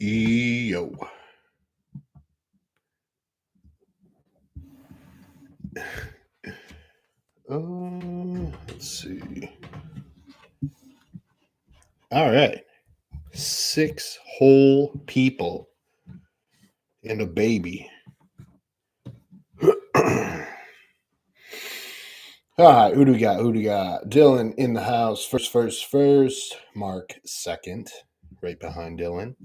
Yo. Let's see. All right. 6 whole people and a baby. All right, who do we got? Dylan in the house. First. Mark second, right behind Dylan.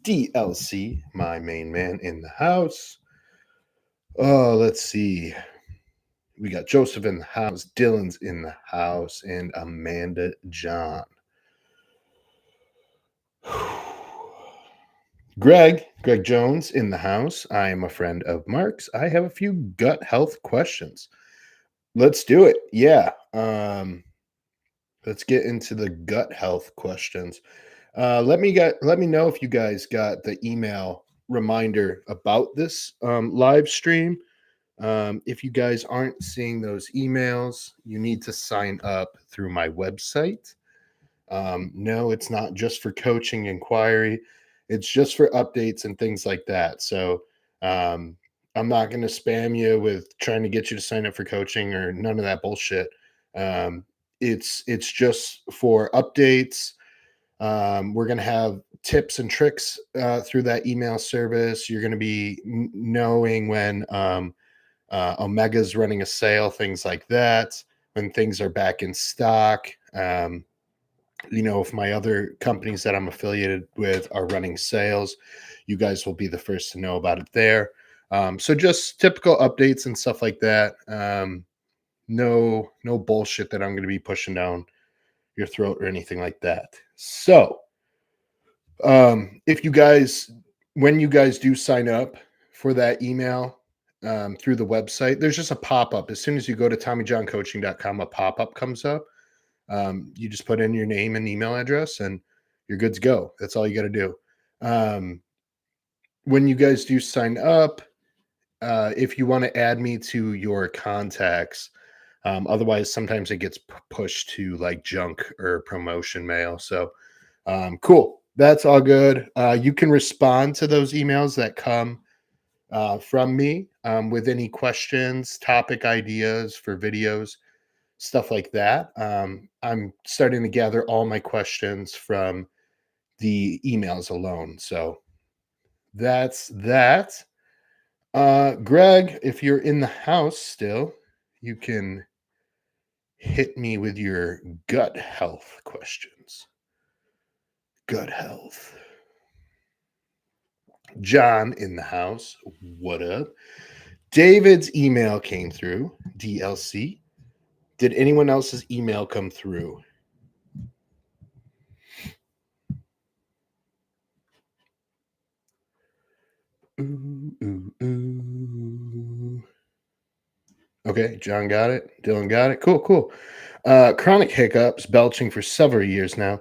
DLC, my main man, in the house. Oh, let's see. We got Joseph in the house, Dylan's in the house, and Amanda John. Greg Jones in the house. I am a friend of Mark's. I have a few gut health questions. Let's do it. Yeah. Let's get into the gut health questions. Let me know if you guys got the email reminder about this live stream. If you guys aren't seeing those emails, you need to sign up through my website. No, it's not just for coaching inquiry. It's just for updates and things like that. So I'm not going to spam you with trying to get you to sign up for coaching or none of that bullshit. It's just for updates. We're going to have tips and tricks through that email service. You're going to be knowing when Omega's running a sale, things like that, when things are back in stock. If my other companies that I'm affiliated with are running sales, you guys will be the first to know about it there. So just typical updates and stuff like that. No bullshit that I'm going to be pushing down your throat or anything like that. So, when you guys do sign up for that email through the website, there's just a pop-up. As soon as you go to TommyJohnCoaching.com, a pop-up comes up. You just put in your name and email address and you're good to go. That's all you got to do. When you guys do sign up, if you want to add me to your contacts, otherwise sometimes it gets pushed to like junk or promotion mail. So cool. That's all good. You can respond to those emails that come from me with any questions, topic ideas for videos, stuff like that. I'm starting to gather all my questions from the emails alone. So that's that. Greg, if you're in the house still, you can hit me with your gut health questions. Gut health. John in the house. What up? David's email came through. DLC. Did anyone else's email come through? Ooh. Okay, John got it. Dylan got it. Cool. Chronic hiccups, belching for several years now.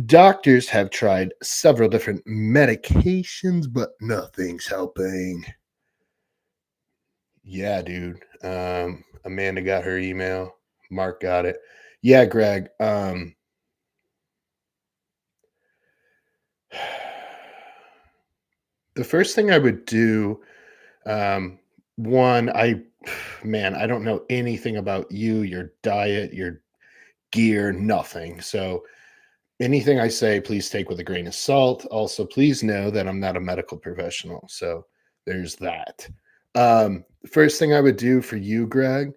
Doctors have tried several different medications, but nothing's helping. Yeah, dude. Amanda got her email. Mark got it. Yeah, Greg. The first thing I would do, one, I don't know anything about you, your diet, your gear, nothing. So anything I say, please take with a grain of salt. Also, please know that I'm not a medical professional. So there's that. First thing I would do for you, Greg,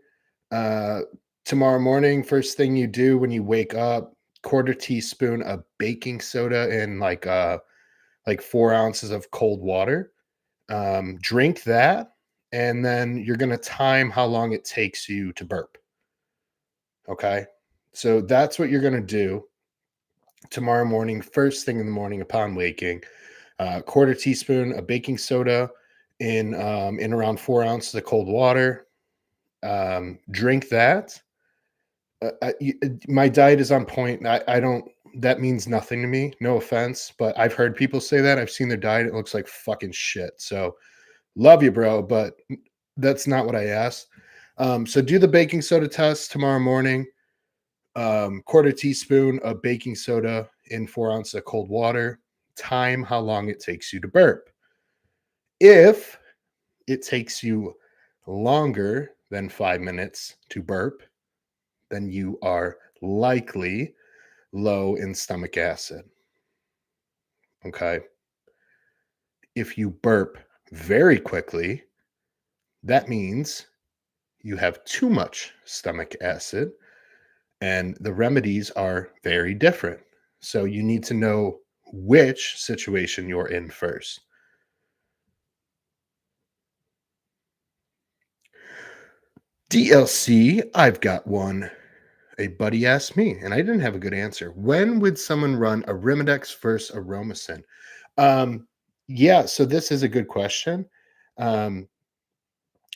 tomorrow morning, first thing you do when you wake up, quarter teaspoon of baking soda and like 4 ounces of cold water. Drink that, and then you're going to time how long it takes you to burp. Okay. So that's what you're going to do tomorrow morning, first thing in the morning upon waking. Quarter teaspoon of baking soda in around 4 ounces of cold water. Drink that. My diet is on point. I don't. That means nothing to me. No offense, but I've heard people say that. I've seen their diet. It looks like fucking shit. So love you, bro, but that's not what I asked. So do the baking soda test tomorrow morning. Quarter teaspoon of baking soda in 4 ounces of cold water. time how long it takes you to burp. If it takes you longer than 5 minutes to burp, then you are likely low in stomach acid. Okay. If you burp very quickly, that means you have too much stomach acid, and the remedies are very different. So you need to know which situation you're in first. DLC, I've got one. A buddy asked me, and I didn't have a good answer. When would someone run Arimidex versus Aromacin? Um, yeah, so this is a good question. Um,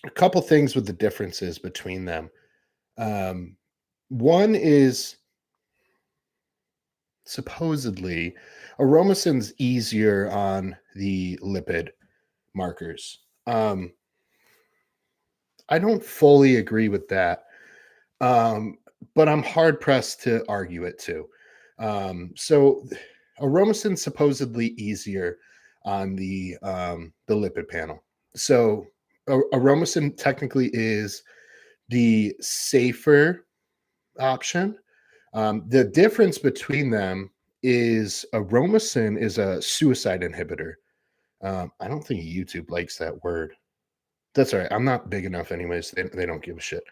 a couple things with the differences between them. Um, One is supposedly Aromacin's easier on the lipid markers. I don't fully agree with that, um, but I'm hard pressed to argue it too. So Aromacin's supposedly easier on the lipid panel. So Aromacin technically is the safer option. The difference between them is Aromacin is a suicide inhibitor. I don't think YouTube likes that word. That's all right. I'm not big enough, anyways. They don't give a shit.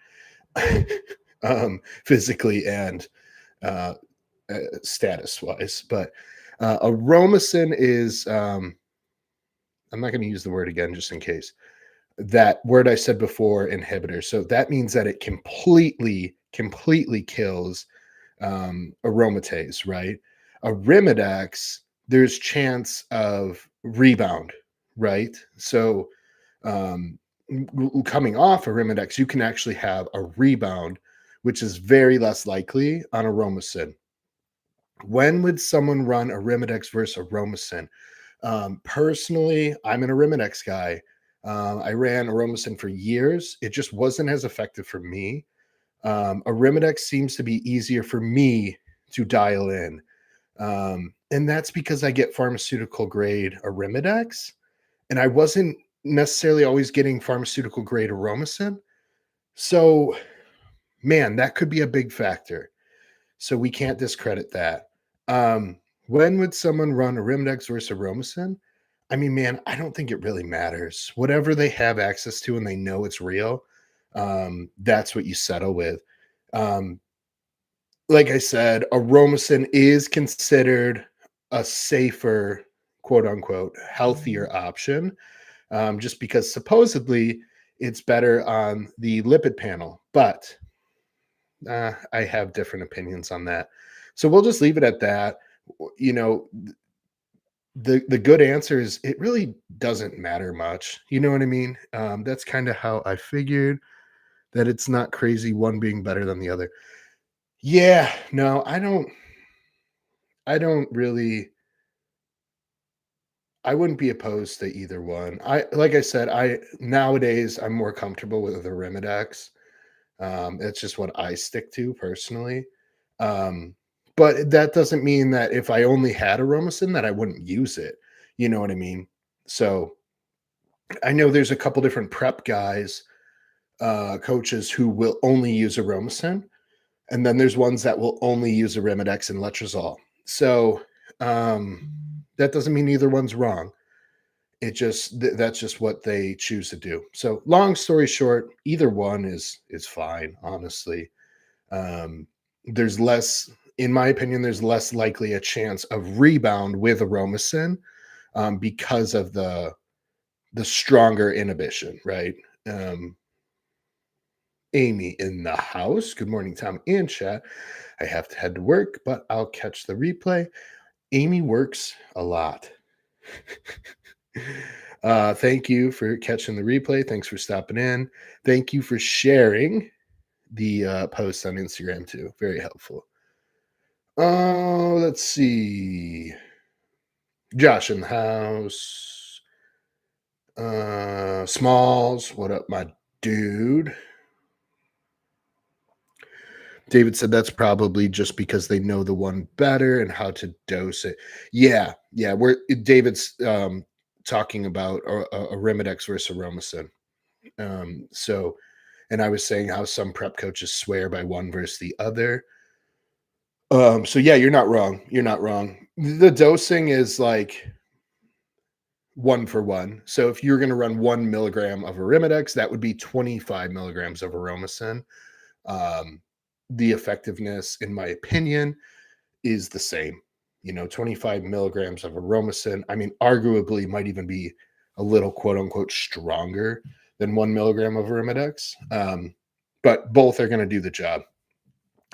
Physically and uh, status wise. But Aromacin is, I'm not going to use the word again just in case. That word I said before, inhibitor. So that means that it completely kills aromatase, right? Arimidex, there's chance of rebound, right? So um, coming off Arimidex, you can actually have a rebound, which is very less likely on Aromacin. When would someone run Arimidex versus Aromacin? Personally, I'm an Arimidex guy. I ran Aromacin for years. It just wasn't as effective for me. Arimidex seems to be easier for me to dial in. And that's because I get pharmaceutical grade Arimidex, and I wasn't necessarily always getting pharmaceutical grade Aromacin. So, man, that could be a big factor. So we can't discredit that. When would someone run Arimidex versus Aromacin? I mean, man, I don't think it really matters. Whatever they have access to and they know it's real, that's what you settle with. Um, like I said, Aromacin is considered a safer, quote unquote, healthier option, just because supposedly it's better on the lipid panel. But I have different opinions on that. So we'll just leave it at that. You know, the good answer is it really doesn't matter much. You know what I mean? That's kind of how I figured that it's not crazy one being better than the other. Yeah, no, I don't really I wouldn't be opposed to either one. I like I said, I nowadays I'm more comfortable with the Arimidex. It's just what I stick to personally. Um, but that doesn't mean that if I only had Aromacin that I wouldn't use it. You know what I mean? So I know there's a couple different prep guys, coaches who will only use Aromacin, and then there's ones that will only use Arimidex and Letrozole. So um, that doesn't mean either one's wrong. It just that's just what they choose to do. So long story short, either one is fine, honestly. Um, there's less, in my opinion, there's less likely a chance of rebound with Aromacin, because of the stronger inhibition, right? Um, Amy in the house. Good morning, Tom and chat. I have to head to work, but I'll catch the replay. Amy works a lot. Thank you for catching the replay. Thanks for stopping in. Thank you for sharing the post on Instagram too. Very helpful. Let's see. Josh in the house. Smalls, what up, my dude? David said that's probably just because they know the one better and how to dose it. Yeah, yeah. We're David's talking about Arimidex versus Aromacin. So, and I was saying how some prep coaches swear by one versus the other. So yeah, you're not wrong. You're not wrong. The dosing is like one for one. So if you're going to run 1 milligram of Arimidex, that would be 25 milligrams of Aromacin. Um, the effectiveness, in my opinion, is the same. 25 milligrams of Aromacin. I mean, arguably might even be a little quote unquote stronger than 1 milligram of Arimidex. But both are going to do the job.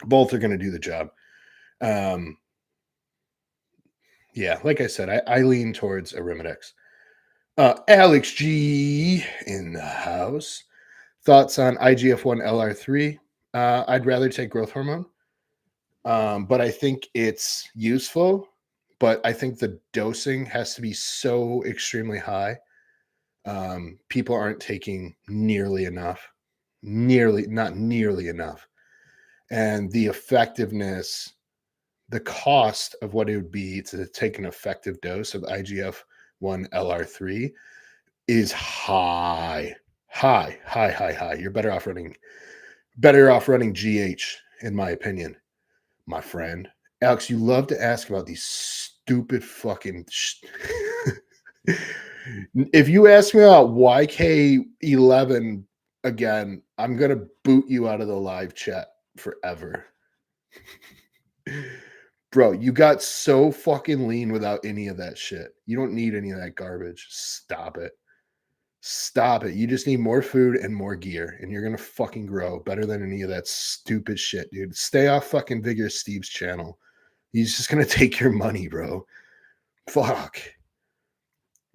Both are going to do the job. Yeah, like I said, I lean towards Arimidex. Alex G in the house. Thoughts on IGF-1 LR3? I'd rather take growth hormone, but I think it's useful. But I think the dosing has to be so extremely high. People aren't taking nearly enough, not nearly enough. And the effectiveness, the cost of what it would be to take an effective dose of IGF-1 LR3 is high. You're better off running GH, in my opinion, my friend. Alex, you love to ask about these stupid fucking. If you ask me about YK11 again, I'm gonna boot you out of the live chat forever. Bro, you got so fucking lean without any of that shit. You don't need any of that garbage. Stop it. Stop it. You just need more food and more gear, and you're gonna fucking grow better than any of that stupid shit, dude. Stay off fucking Vigorous Steve's channel. He's just gonna take your money, bro. Fuck.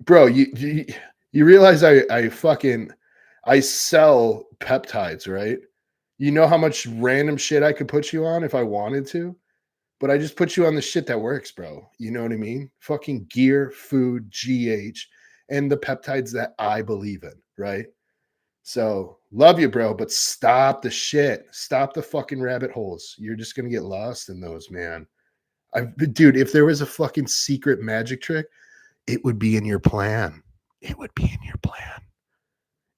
Bro, you realize I sell peptides, right? You know how much random shit I could put you on if I wanted to? But I just put you on the shit that works, bro. You know what I mean? Fucking gear, food, GH, and the peptides that I believe in, right? So love you, bro, but stop the shit. Stop the fucking rabbit holes. You're just gonna get lost in those, man. Dude, if there was a fucking secret magic trick, it would be in your plan. It would be in your plan.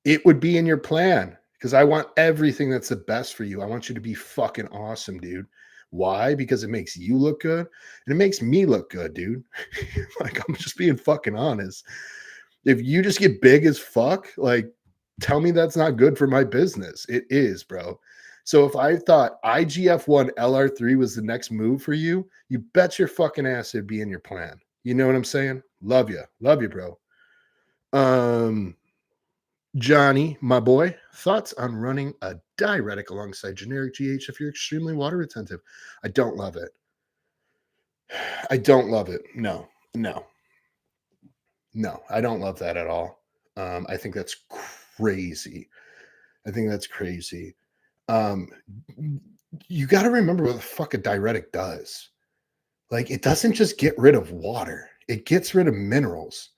It would be in your plan because I want everything that's the best for you. I want you to be fucking awesome, dude. Why? Because it makes you look good and it makes me look good, dude. Like, I'm just being fucking honest. If you just get big as fuck, like, tell me that's not good for my business. It is, bro. So if I thought IGF-1 LR3 was the next move for you, you bet your fucking ass it'd be in your plan. You know what I'm saying? Love you. Love you, bro. Johnny, my boy, thoughts on running a diuretic alongside generic GH if you're extremely water retentive? I don't love it. I don't love it. No, I don't love that at all. I think that's crazy. I think that's crazy. Um, you got to remember what the fuck a diuretic does. Like, it doesn't just get rid of water, it gets rid of minerals.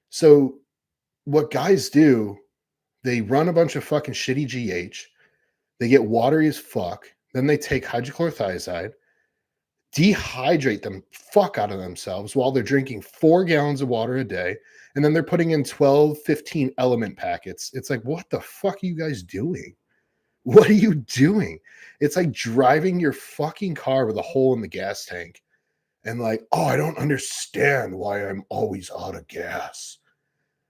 So, what guys do, they run a bunch of fucking shitty GH, they get watery as fuck, then they take hydrochlorothiazide, dehydrate them fuck out of themselves while they're drinking 4 gallons of water a day, and then they're putting in 12, 15 element packets. It's like, what the fuck are you guys doing? What are you doing? It's like driving your fucking car with a hole in the gas tank and like, oh, I don't understand why I'm always out of gas.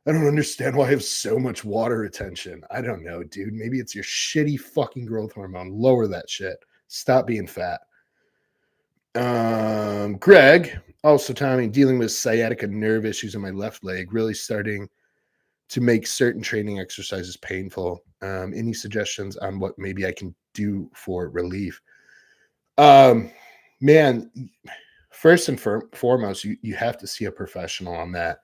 I don't understand why I have so much water retention. I don't know, dude. Maybe it's your shitty fucking growth hormone. Lower that shit. Stop being fat. Greg, also Tommy, dealing with sciatica nerve issues in my left leg, really starting to make certain training exercises painful. Any suggestions on what maybe I can do for relief? Man, first and foremost, you have to see a professional on that,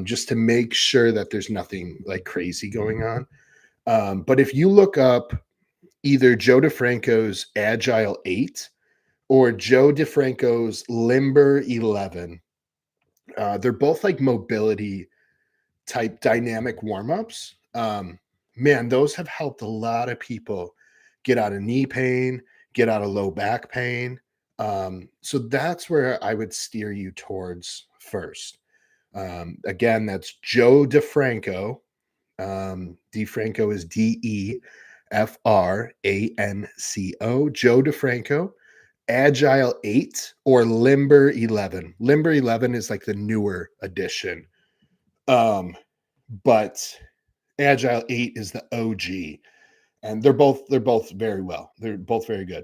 just to make sure that there's nothing like crazy going on. But if you look up either Joe DeFranco's Agile 8 or Joe DeFranco's Limber 11, they're both like mobility type dynamic warm-ups. Man, those have helped a lot of people get out of knee pain, get out of low back pain. So that's where I would steer you towards first. Again, that's Joe DeFranco. DeFranco is DeFranco. Joe DeFranco. Agile 8 or Limber 11. Limber 11 is like the newer edition. But Agile 8 is the OG. And they're both very well. They're both very good.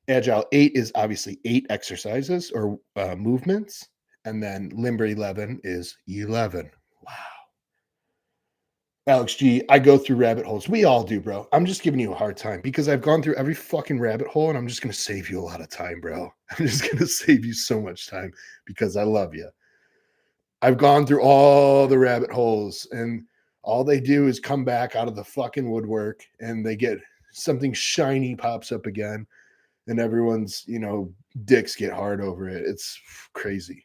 Agile 8 is obviously 8 exercises or movements, and then Limber 11 is 11. Wow. Alex G, I go through rabbit holes. We all do, bro. I'm just giving you a hard time because I've gone through every fucking rabbit hole and I'm just going to save you a lot of time, bro. I'm just going to save you so much time because I love you. I've gone through all the rabbit holes and all they do is come back out of the fucking woodwork and they get something shiny pops up again and everyone's, dicks get hard over it. It's crazy.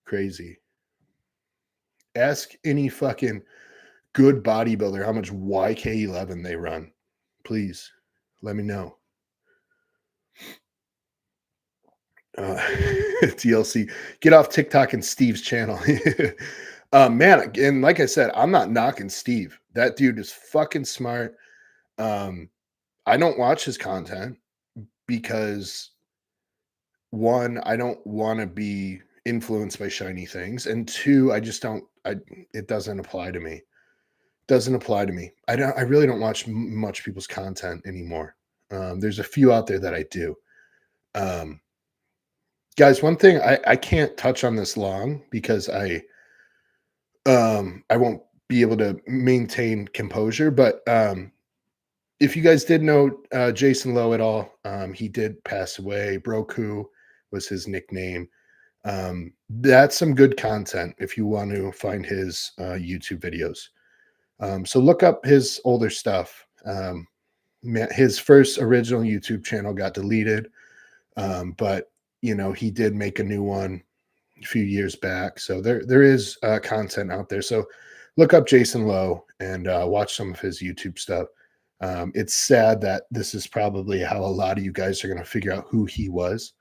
Crazy. Ask any fucking good bodybuilder how much YK11 they run. Please let me know. TLC, get off TikTok and Steve's channel. Man, and like I said, I'm not knocking Steve. That dude is fucking smart. I don't watch his content because one, I don't want to be influenced by shiny things, and two, I just don't. It doesn't apply to me. Doesn't apply to me. I really don't watch much people's content anymore. There's a few out there that I do. Guys, one thing I can't touch on this long because I won't be able to maintain composure. But if you guys did know Jason Lowe at all, he did pass away. Broku was his nickname. That's some good content if you want to find his YouTube videos. So look up his older stuff. His first original YouTube channel got deleted, but he did make a new one a few years back. So there is content out there. So look up Jason Lowe and watch some of his YouTube stuff. It's sad that this is probably how a lot of you guys are going to figure out who he was.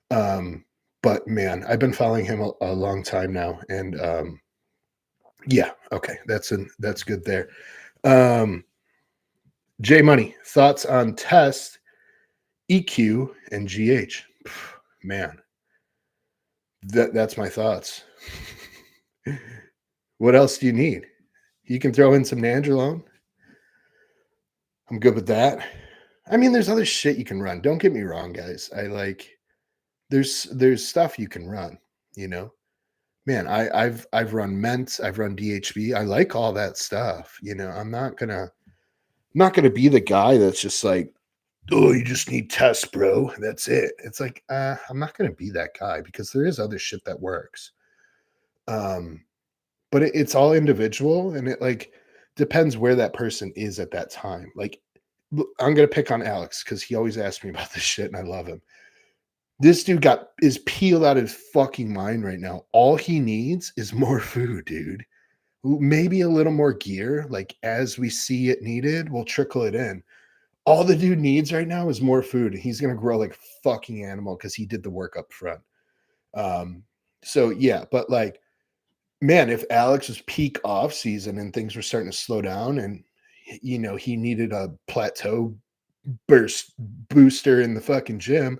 But man, I've been following him a long time now, and yeah, okay, that's good there. J Money, thoughts on test, EQ, and GH? Man, that's my thoughts. What else do you need? You can throw in some Nandrolone. I'm good with that. I mean, there's other shit you can run. Don't get me wrong, guys. There's stuff you can run, Man, I've run Ment, I've run DHB. I like all that stuff. I'm not gonna be the guy that's just like, oh, you just need tests, bro. That's it. It's like, I'm not gonna be that guy because there is other shit that works. But it's all individual and it like depends where that person is at that time. Like, I'm gonna pick on Alex because he always asks me about this shit and I love him. This dude is peeled out of his fucking mind right now. All he needs is more food, dude. Maybe a little more gear, like as we see it needed, we'll trickle it in. All the dude needs right now is more food, and he's gonna grow like a fucking animal because he did the work up front. So yeah, but like, man, if Alex was peak off season and things were starting to slow down, and he needed a plateau booster in the fucking gym,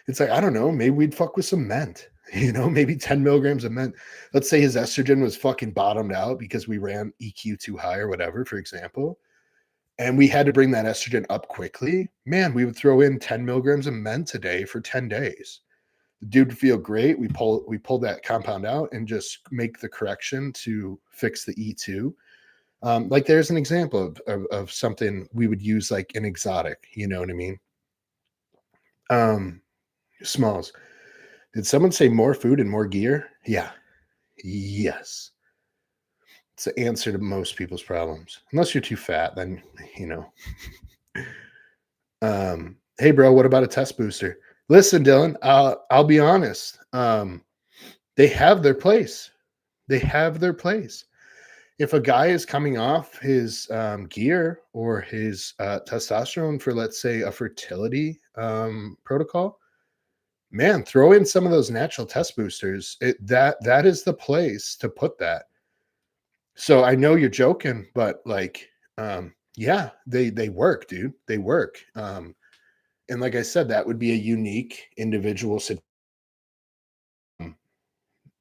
it's like, I don't know, maybe we'd fuck with some Ment, maybe 10 milligrams of Ment. Let's say his estrogen was fucking bottomed out because we ran EQ too high or whatever, for example, and we had to bring that estrogen up quickly. Man, we would throw in 10 milligrams of Ment a day for 10 days. The dude would feel great. We pull that compound out and just make the correction to fix the E2. Like there's an example of something we would use like an exotic, you know what I mean? Smalls. Did someone say more food and more gear? Yeah. Yes. It's the answer to most people's problems. Unless you're too fat, then hey bro, what about a test booster? Listen, Dylan, I'll be honest. They have their place. They have their place. if a guy is coming off his gear or his testosterone for, let's say, a fertility protocol, man, throw in some of those natural test boosters. That is the place to put that. So I know you're joking, but like, yeah, they work, dude. They work. And like I said, that would be a unique individual situation.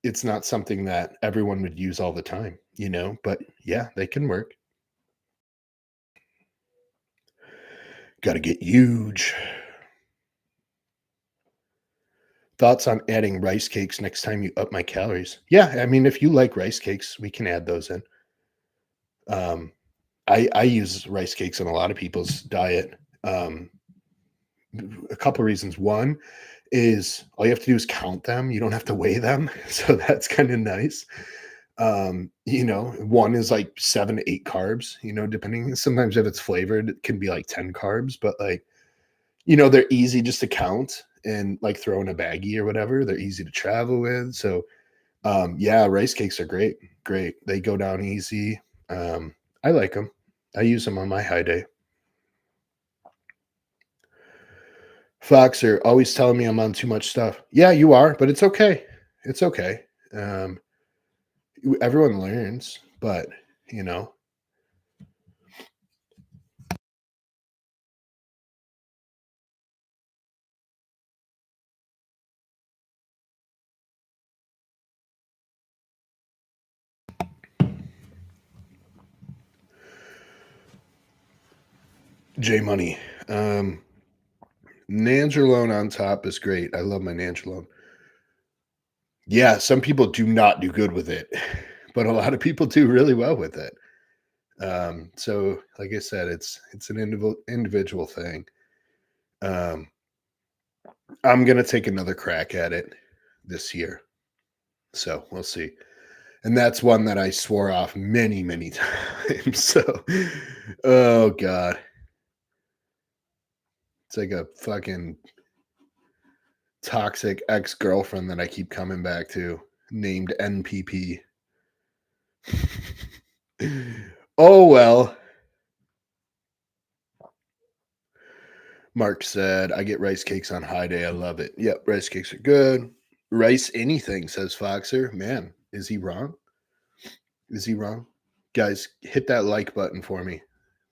It's not something that everyone would use all the time, but yeah, they can work. Got to get huge. Thoughts on adding rice cakes next time you up my calories? Yeah, I mean, if you like rice cakes, we can add those in. Um, I use rice cakes in a lot of people's diet. A couple of reasons. One is all you have to do is count them. You don't have to weigh them, so that's kind of nice. One is like 7 to 8 carbs. Depending. Sometimes if it's flavored, it can be like 10 carbs, but like they're easy just to count and like throw in a baggie or whatever. They're easy to travel with. So yeah, rice cakes are great. Great. They go down easy. I like them. I use them on my high day. Fox are always telling me I'm on too much stuff. Yeah, you are, but it's okay. It's okay. Um, Everyone learns, but you know, J Money. Um, Nandrolone on top is great. I love my Nandrolone. Yeah, some people do not do good with it, but a lot of people do really well with it. So like I said, it's an individual thing. Um, I'm gonna take another crack at it this year. So we'll see. And that's one that I swore off many, many times. So, oh god, it's like a fucking toxic ex girlfriend that I keep coming back to, named NPP. Oh well. Mark said, I get rice cakes on high day. I love it. Yep, rice cakes are good. Rice anything, says Foxer. Man, is he wrong? Is he wrong? Guys, hit that like button for me.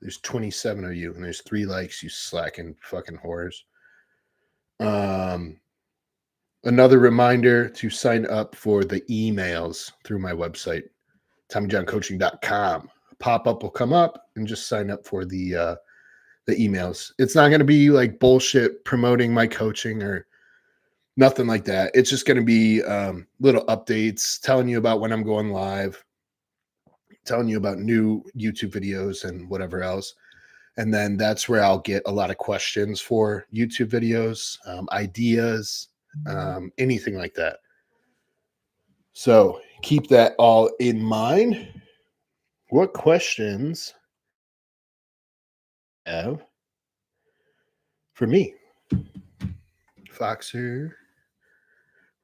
There's 27 of you, and there's 3 likes, you slacking fucking whores. Um, Another reminder to sign up for the emails through my website, TommyJohnCoaching.com. A pop-up will come up and just sign up for the emails. It's not going to be like bullshit promoting my coaching or nothing like that. It's just going to be little updates telling you about when I'm going live, telling you about new YouTube videos and whatever else. And then that's where I'll get a lot of questions for YouTube videos, ideas, anything like that. So keep that all in mind. What questions have for me? Foxer,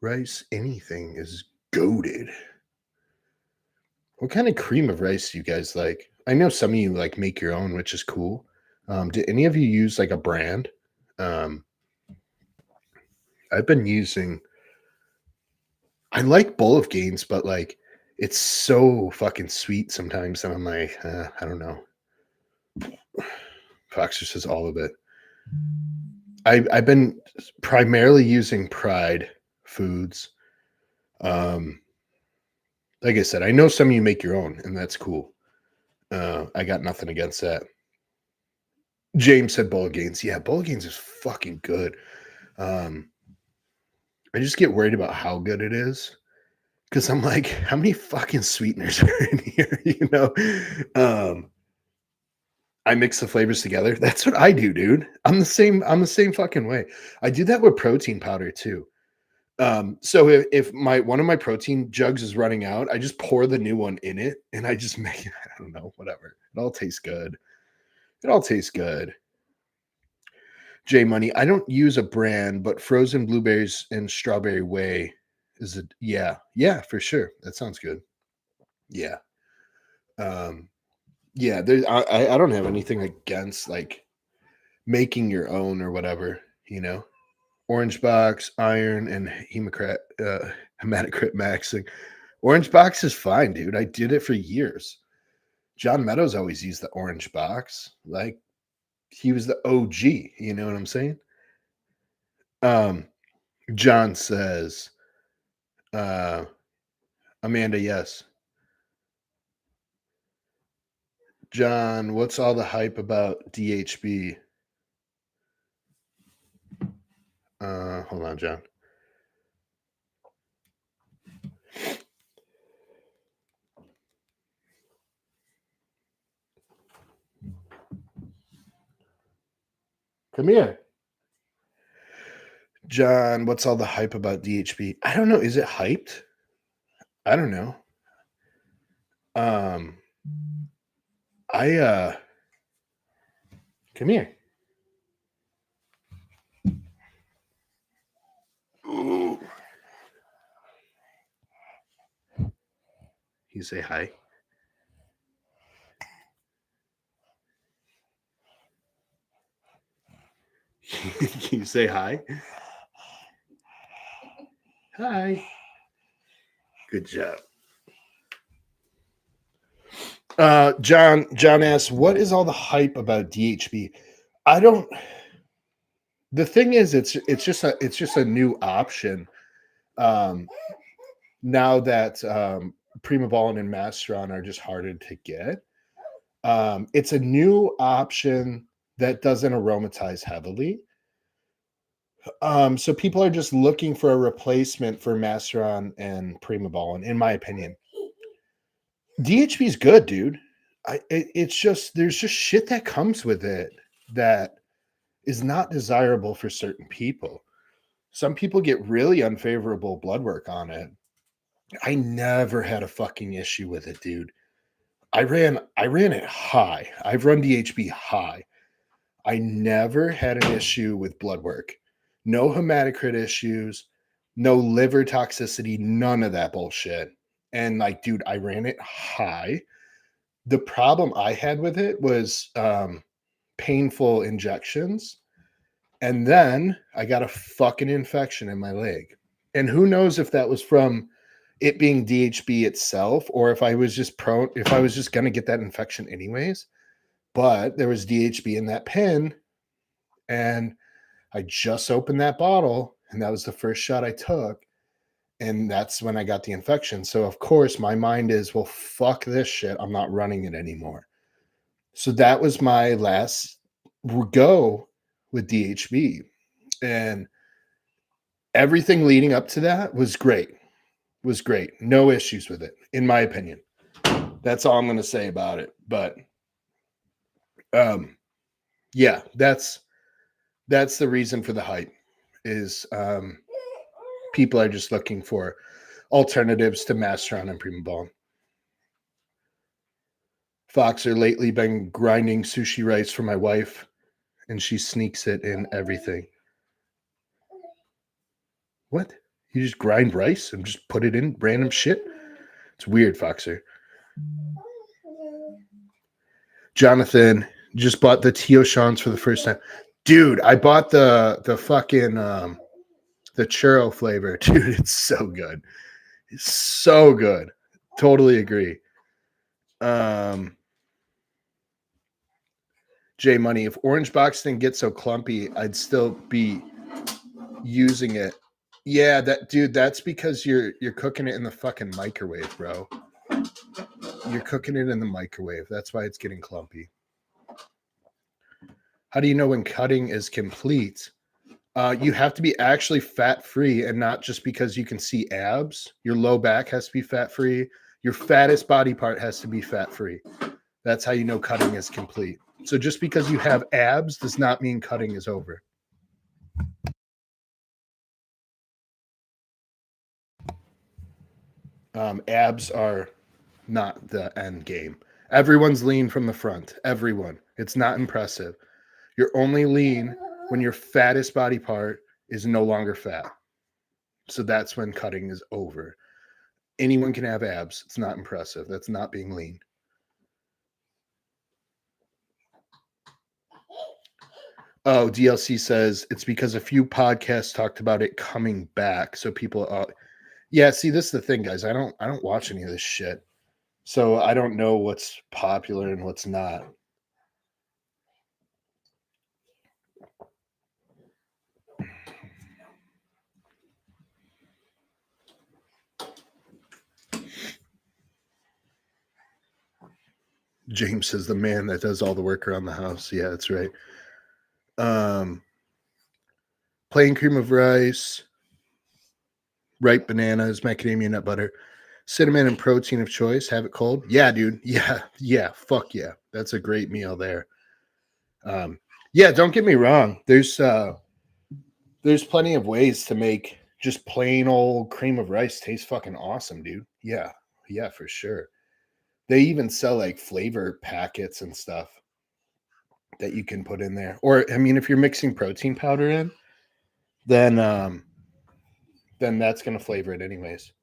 rice, anything is goaded. What kind of cream of rice do you guys like? I know some of you like make your own, which is cool. Do any of you use like a brand? Um, I've been using. I like Bowl of Gains, but like it's so fucking sweet sometimes, and I'm like, I don't know. Foxer says all of it. I've been primarily using Pride Foods. Um, like I said, I know some of you make your own, and that's cool. I got nothing against that. James said Bowl of Gains. Yeah, Bowl of Gains is fucking good. Um, I just get worried about how good it is because I'm like, how many fucking sweeteners are in here? I mix the flavors together. That's what I do, dude. I'm the same fucking way. I do that with protein powder too. So if my one of my protein jugs is running out, I just pour the new one in it and I just make it, I don't know, whatever. It all tastes good. It all tastes good. J Money, I don't use a brand, but frozen blueberries and strawberry whey is it? Yeah, yeah, for sure. That sounds good. Yeah. Um, yeah, I don't have anything against like making your own or whatever, you know. Orange Box, Iron, and Hematocrit Maxing. Orange Box is fine, dude. I did it for years. John Meadows always used the Orange Box. Like he was the OG. You know what I'm saying? Um, John says, uh, Amanda, yes. John, what's all the hype about DHB? Hold on, John. Come here. John, what's all the hype about DHB? I don't know. Is it hyped? I don't know. Um, I come here. Ooh. You say hi. You say hi. Hi. Good job. John asks, what is all the hype about DHB? I don't. The thing is, it's just a new option. Um, now that Prima Ballin and Masteron are just harder to get, it's a new option that doesn't aromatize heavily. So people are just looking for a replacement for Masteron and Prima Ballin, in my opinion. DHB is good, dude. It's just there's just shit that comes with it that is not desirable for certain people. Some people get really unfavorable blood work on it. I never had a fucking issue with it, dude. I ran it high. I've run DHB high. I never had an issue with blood work. No hematocrit issues, no liver toxicity, none of that bullshit. And like, dude, I ran it high. The problem I had with it was painful injections. And then I got a fucking infection in my leg. And who knows if that was from it being DHB itself or if I was just prone, if I was just going to get that infection anyways. But there was DHB in that pen. And I just opened that bottle. And that was the first shot I took. And that's when I got the infection. So, of course, my mind is, well, fuck this shit. I'm not running it anymore. So that was my last go with DHB. And everything leading up to that was great. Was great. No issues with it, in my opinion. That's all I'm going to say about it. But yeah, that's the reason for the hype is people are just looking for alternatives to Masteron and Prima Ball. Foxer lately been grinding sushi rice for my wife, and she sneaks it in everything. What? You just grind rice and just put it in random shit? It's weird, Foxer. Jonathan just bought the Teoshans for the first time. Dude, I bought the fucking the churro flavor. Dude, it's so good. It's so good. Totally agree. J Money, if Orange Box didn't get so clumpy, I'd still be using it. Yeah, that dude, that's because you're cooking it in the fucking microwave, bro. You're cooking it in the microwave. That's why it's getting clumpy. How do you know when cutting is complete? You have to be actually fat free and not just because you can see abs. Your low back has to be fat free. Your fattest body part has to be fat free. That's how you know cutting is complete. So just because you have abs does not mean cutting is over. Abs are not the end game. Everyone's lean from the front. Everyone. It's not impressive. You're only lean when your fattest body part is no longer fat. So that's when cutting is over. Anyone can have abs. It's not impressive. That's not being lean. Oh, DLC says it's because a few podcasts talked about it coming back. So people, yeah. See, this is the thing, guys. I don't watch any of this shit, so I don't know what's popular and what's not. James says the man that does all the work around the house. Yeah, that's right. Plain cream of rice, ripe bananas, macadamia nut butter, cinnamon, and protein of choice. Have it cold. Yeah, dude. Yeah. Fuck yeah. That's a great meal there. Yeah, don't get me wrong. There's plenty of ways to make just plain old cream of rice taste fucking awesome, dude. Yeah, for sure. They even sell like flavor packets and stuff that you can put in there. Or I mean, if you're mixing protein powder in, then then that's gonna flavor it anyways.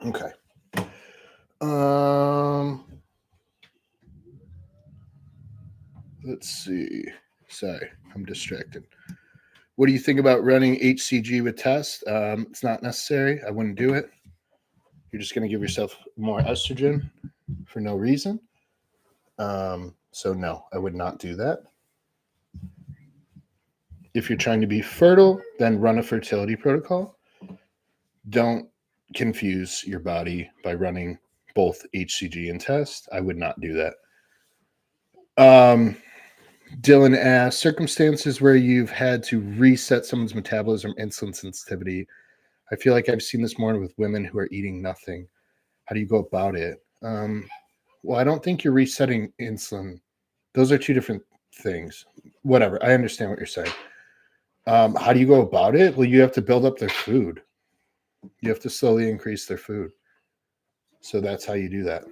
Okay. Um let's see. Sorry, I'm distracted. What do you think about running HCG with test? It's not necessary. I wouldn't do it. You're just going to give yourself more estrogen for no reason. So no, I would not do that. If you're trying to be fertile, then run a fertility protocol. Don't confuse your body by running both HCG and test. I would not do that. Dylan asks, circumstances where you've had to reset someone's metabolism, insulin sensitivity. I feel like I've seen this more with women who are eating nothing. How do you go about it? Well, I don't think you're resetting insulin. Those are two different things. Whatever. I understand what you're saying. How do you go about it? Well, you have to build up their food. You have to slowly increase their food. So that's how you do that.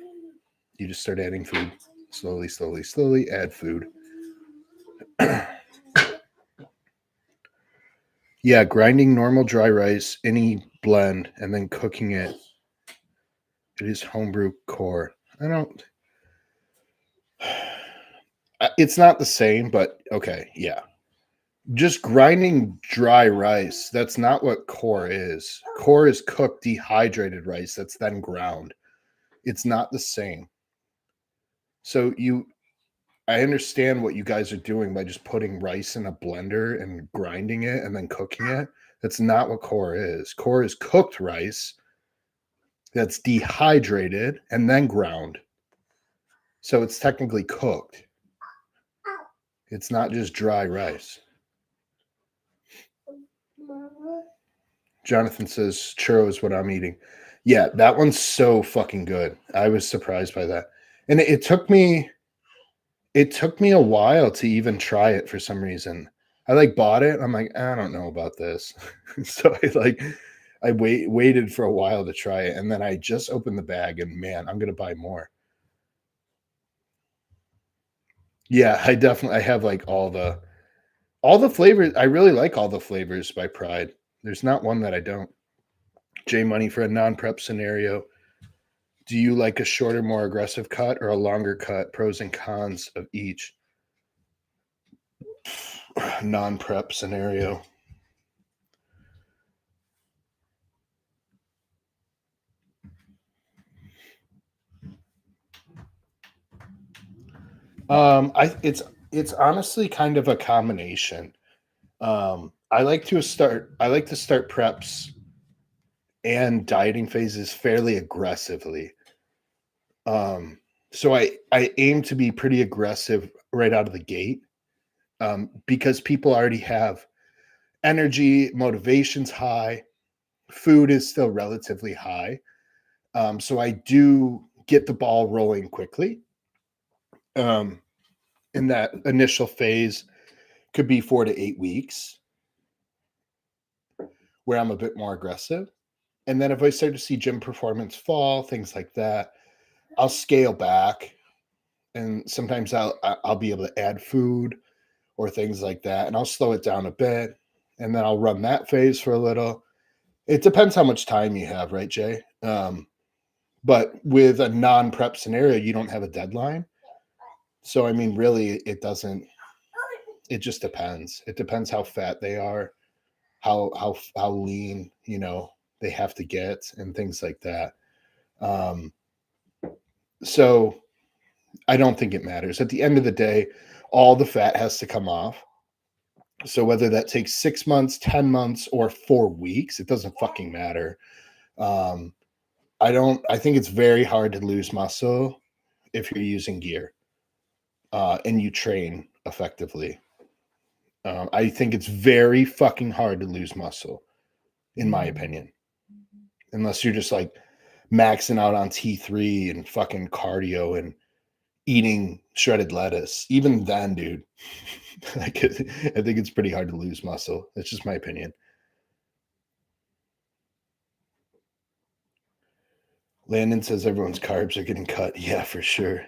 You just start adding food. Slowly add food. Yeah, grinding normal dry rice, any blend, and then cooking it. It is homebrew core. I don't. It's not the same, but okay, yeah. Just grinding dry rice. That's not what core is. Core is cooked, dehydrated rice that's then ground. It's not the same. So I understand what you guys are doing by just putting rice in a blender and grinding it and then cooking it. That's not what core is. Core is cooked rice that's dehydrated and then ground. So it's technically cooked. It's not just dry rice. Jonathan says churro is what I'm eating. Yeah, that one's so fucking good. I was surprised by that. And it took me a while to even try it for some reason. I like bought it. I'm like, I don't know about this. So I waited for a while to try it, and then I just opened the bag and man, I'm gonna buy more. Yeah, I have like all the flavors. I really like all the flavors by Pride. There's not one that I don't. J Money for a non-prep scenario. Do you like a shorter, more aggressive cut or a longer cut? Pros and cons of each. Non-prep scenario. It's honestly kind of a combination. I like to start preps and dieting phases fairly aggressively. So I aim to be pretty aggressive right out of the gate, because people already have energy, motivation's high, food is still relatively high. So I do get the ball rolling quickly. And that initial phase could be 4 to 8 weeks where I'm a bit more aggressive. And then if I start to see gym performance fall, things like that, I'll scale back. And sometimes I'll be able to add food or things like that, and I'll slow it down a bit, and then I'll run that phase for a little. It depends how much time you have, right, Jay? But with a non-prep scenario, you don't have a deadline. So I mean, really, it doesn't. It just depends. It depends how fat they are, how lean they have to get, and things like that. Um, so I don't think it matters. At the end of the day, all the fat has to come off. So whether that takes 6 months, 10 months, or 4 weeks, it doesn't fucking matter. Um, I think it's very hard to lose muscle if you're using gear and you train effectively. I think it's very fucking hard to lose muscle, in my opinion, unless you're just like maxing out on T3 and fucking cardio and eating shredded lettuce. Even then, dude, I think it's pretty hard to lose muscle. That's just my opinion. Landon says everyone's carbs are getting cut. Yeah, for sure.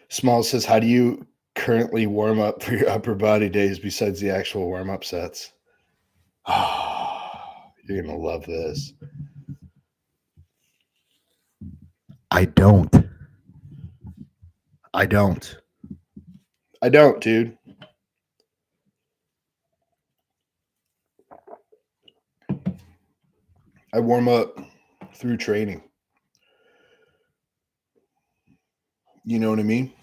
Small says, how do you currently warm up for your upper body days besides the actual warm up sets? You're going to love this. I don't, dude. I warm up through training. You know what I mean?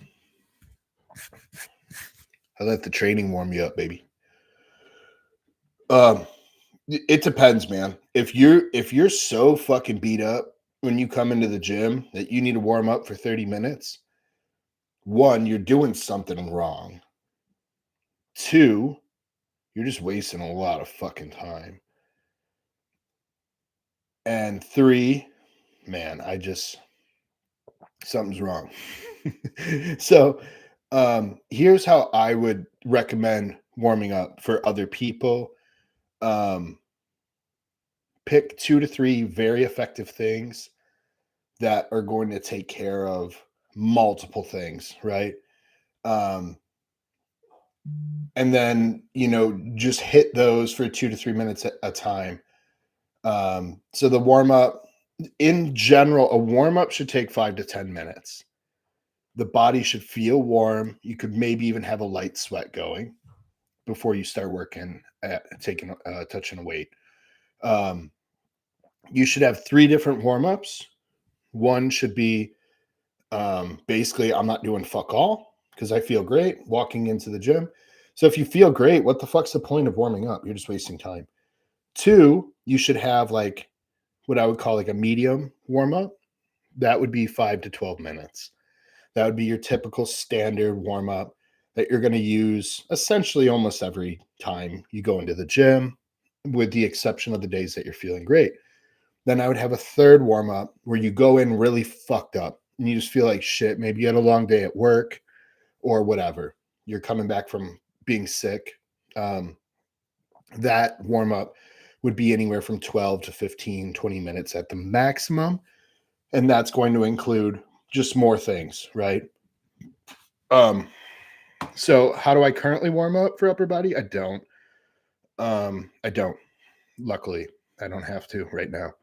I let the training warm me up, baby. It depends, man. If you're so fucking beat up when you come into the gym that you need to warm up for 30 minutes, one, you're doing something wrong. Two, you're just wasting a lot of fucking time. And three, man, something's wrong. So, here's how I would recommend warming up for other people. Pick 2 to 3 very effective things that are going to take care of multiple things, right? And then, just hit those for 2 to 3 minutes at a time. So the warm up, in general, a warm up should take 5 to 10 minutes. The body should feel warm. You could maybe even have a light sweat going before you start working at touching a weight. You should have 3 different warm ups. One should be basically, I'm not doing fuck all because I feel great walking into the gym. So if you feel great, what the fuck's the point of warming up? You're just wasting time. 2, you should have like what I would call like a medium warm up. That would be 5 to 12 minutes. That would be your typical standard warm up that you're going to use essentially almost every time you go into the gym, with the exception of the days that you're feeling great. Then I would have a third warm up where you go in really fucked up and you just feel like shit. Maybe you had a long day at work or whatever. You're coming back from being sick. That warm up would be anywhere from 12 to 15, 20 minutes at the maximum. And that's going to include just more things, right? So how do I currently warm up for upper body? I don't. Luckily, I don't have to right now.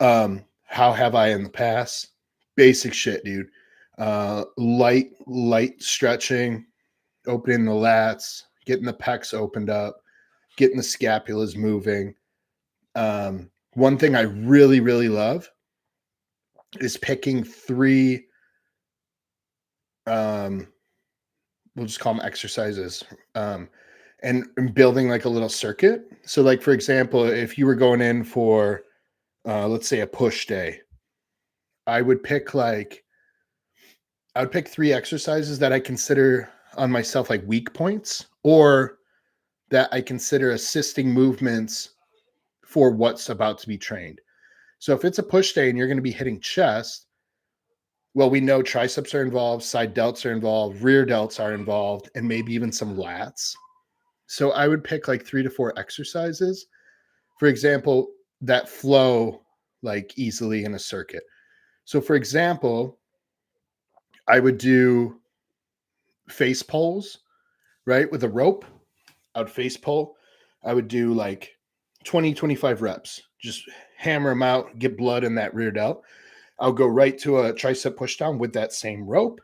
How have I in the past? Basic shit, dude. Light stretching, opening the lats, getting the pecs opened up, getting the scapulas moving. One thing I really, really love is picking 3, we'll just call them exercises, and building like a little circuit. So like, for example, if you were going in for, let's say a push day, I would pick 3 exercises that I consider on myself like weak points, or that I consider assisting movements for what's about to be trained. So if it's a push day and you're going to be hitting chest, well, we know triceps are involved, side delts are involved, rear delts are involved, and maybe even some lats. So I would pick like 3 to 4 exercises. For example, that flow like easily in a circuit. So for example, I would do face pulls, right? With a rope. I would face pull. I would do like 20, 25 reps. Just hammer them out, get blood in that rear delt. I'll go right to a tricep push down with that same rope.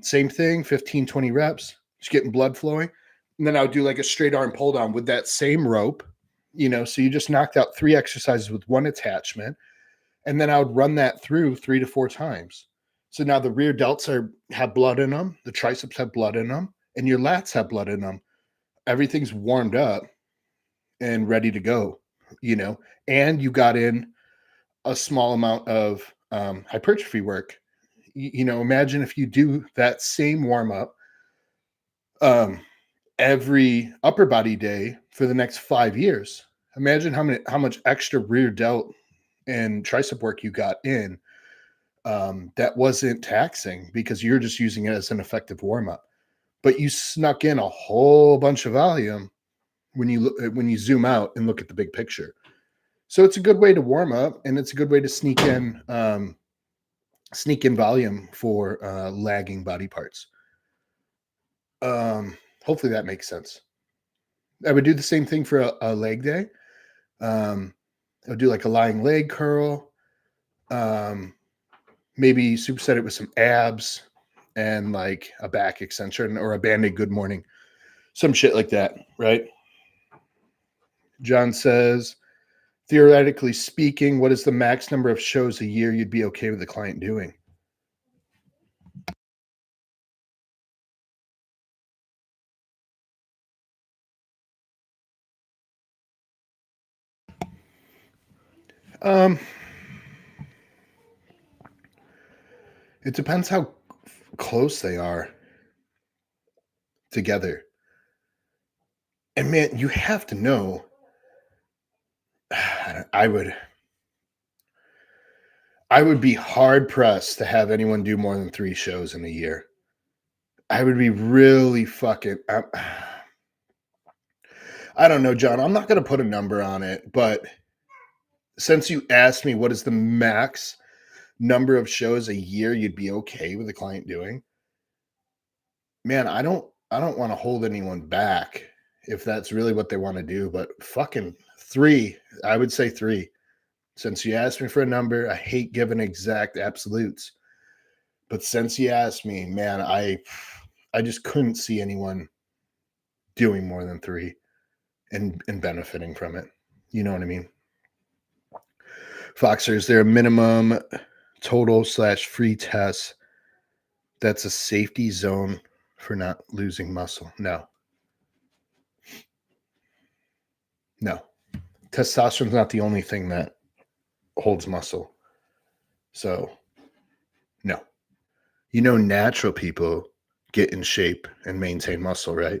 Same thing, 15, 20 reps, just getting blood flowing. And then I would do like a straight arm pull down with that same rope, so you just knocked out 3 exercises with one attachment. And then I would run that through 3 to 4 times. So now the rear delts have blood in them, the triceps have blood in them, and your lats have blood in them. Everything's warmed up and ready to go, and you got in a small amount of hypertrophy work. Imagine if you do that same warm up every upper body day for the next 5 years. Imagine how much extra rear delt and tricep work you got in that wasn't taxing because you're just using it as an effective warm up. But you snuck in a whole bunch of volume when you zoom out and look at the big picture. So it's a good way to warm up, and it's a good way to sneak in volume for lagging body parts. Hopefully that makes sense. I would do the same thing for a leg day. I would do like a lying leg curl. Maybe superset it with some abs and like a back extension or a Band-Aid good morning. Some shit like that, right? John says, theoretically speaking, what is the max number of shows a year you'd be okay with the client doing? It depends how close they are together. And man, you have to know, I would be hard pressed to have anyone do more than 3 shows in a year. I would be really fucking I don't know, John. I'm not going to put a number on it, but since you asked me what is the max number of shows a year you'd be okay with a client doing, man, I don't want to hold anyone back if that's really what they want to do, but fucking 3, I would say 3. Since you asked me for a number, I hate giving exact absolutes. But since you asked me, man, I just couldn't see anyone doing more than 3 and benefiting from it. You know what I mean? Foxer, is there a minimum total/free test that's a safety zone for not losing muscle? No. Testosterone's not the only thing that holds muscle. So, no. Natural people get in shape and maintain muscle, right?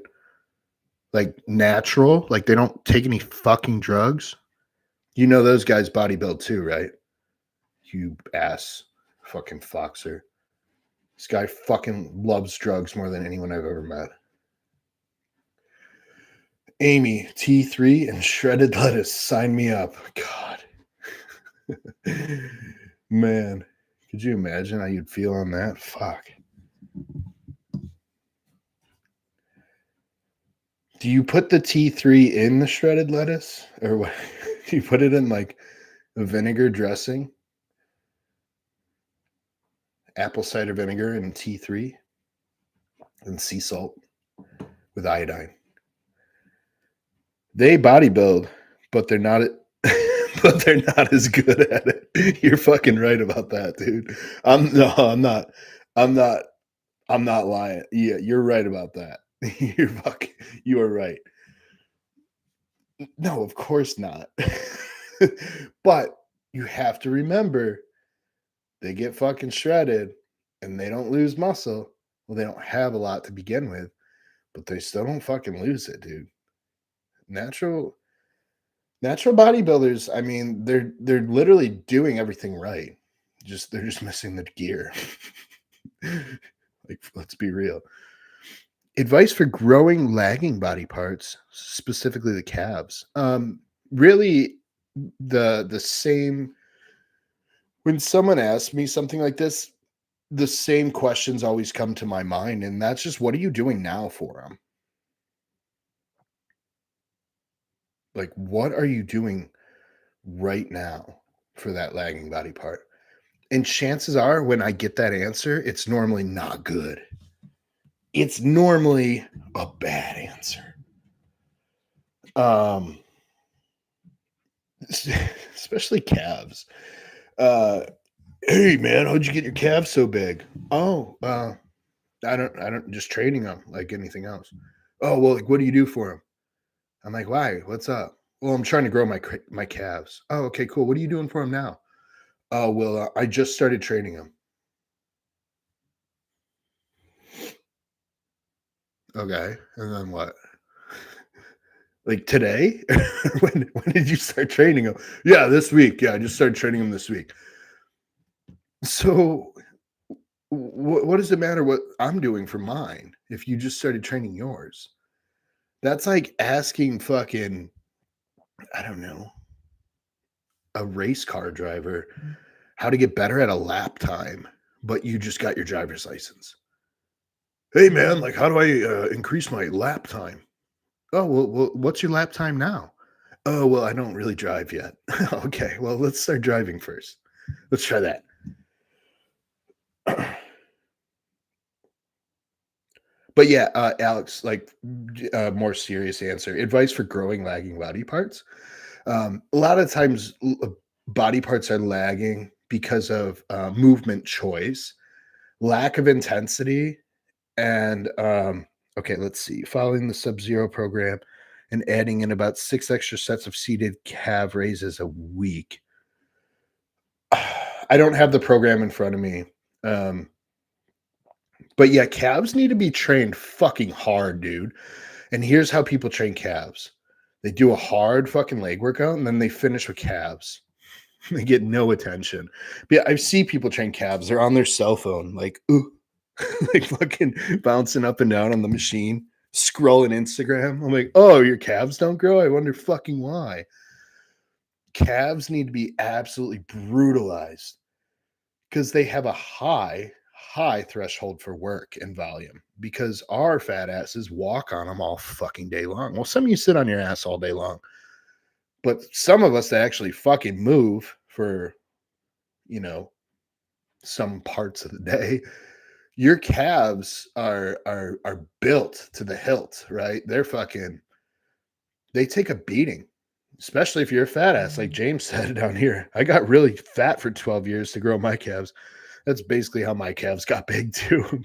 Like natural, like they don't take any fucking drugs. Those guys bodybuild too, right? You ass fucking Foxer. This guy fucking loves drugs more than anyone I've ever met. Amy, T3 and shredded lettuce. Sign me up. God. Man, could you imagine how you'd feel on that? Fuck. Do you put the T3 in the shredded lettuce? Or what? Do you put it in like a vinegar dressing? Apple cider vinegar and T3 and sea salt with iodine. They bodybuild, but they're not but they're not as good at it. You're fucking right about that, dude. I'm not. I'm not lying. Yeah, you're right about that. You are right. No, of course not. But you have to remember they get fucking shredded and they don't lose muscle. Well, they don't have a lot to begin with, but they still don't fucking lose it, dude. Natural Natural bodybuilders, I mean, they're literally doing everything right. Just they're just missing the gear. Like, let's be real. Advice for growing lagging body parts, specifically the calves. Really the same when someone asks me something like this, the same questions always come to my mind, and that's just what are you doing now for them? Like, what are you doing right now for that lagging body part? And chances are when I get that answer, it's normally not good. It's normally a bad answer. Um, especially calves. Uh, hey man, how'd you get your calves so big? Oh, I don't just training them like anything else. Oh, well, like what do you do for them? I'm like, why? What's up? Well, I'm trying to grow my calves. Oh, okay, cool. What are you doing for them now? Oh, well, I just started training them. Okay, and then what? Like today? When did you start training them? Yeah, this week. Yeah, I just started training them this week. So, what does it matter what I'm doing for mine if you just started training yours? That's like asking fucking, I don't know, a race car driver how to get better at a lap time, but you just got your driver's license. Hey man, like how do I increase my lap time? Oh, well, what's your lap time now? Oh, well, I don't really drive yet. Okay, well, let's start driving first. Let's try that. But yeah, Alex, like more serious answer. Advice for growing lagging body parts. A lot of times, body parts are lagging because of movement choice, lack of intensity, and okay, let's see. Following the Sub Zero program and adding in about 6 extra sets of seated calf raises a week. I don't have the program in front of me. Um, but yeah, calves need to be trained fucking hard, dude. And here's how people train calves. They do a hard fucking leg workout and then they finish with calves. They get no attention. But yeah, I see people train calves. They're on their cell phone, like, ooh, like fucking bouncing up and down on the machine, scrolling Instagram. I'm like, oh, your calves don't grow? I wonder fucking why. Calves need to be absolutely brutalized because they have a high threshold for work and volume because our fat asses walk on them all fucking day long. Well, some of you sit on your ass all day long, but some of us that actually fucking move for, you know, some parts of the day, your calves are built to the hilt, right? They're fucking they take a beating, especially if you're a fat ass, like James said down here. I got really fat for 12 years to grow my calves. That's basically how my calves got big too.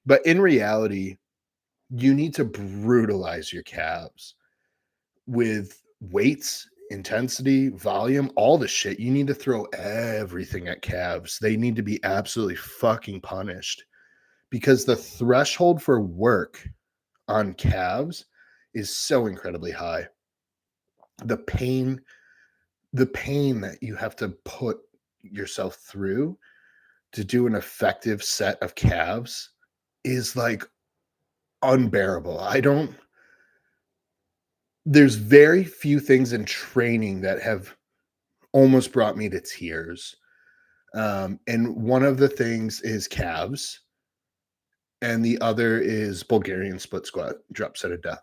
But in reality, you need to brutalize your calves with weights, intensity, volume, all the shit. You need to throw everything at calves. They need to be absolutely fucking punished because the threshold for work on calves is so incredibly high. The pain, the pain that you have to put yourself through to do an effective set of calves is like unbearable. I don't There's very few things in training that have almost brought me to tears. And one of the things is calves, and the other is Bulgarian split squat, drop set of death.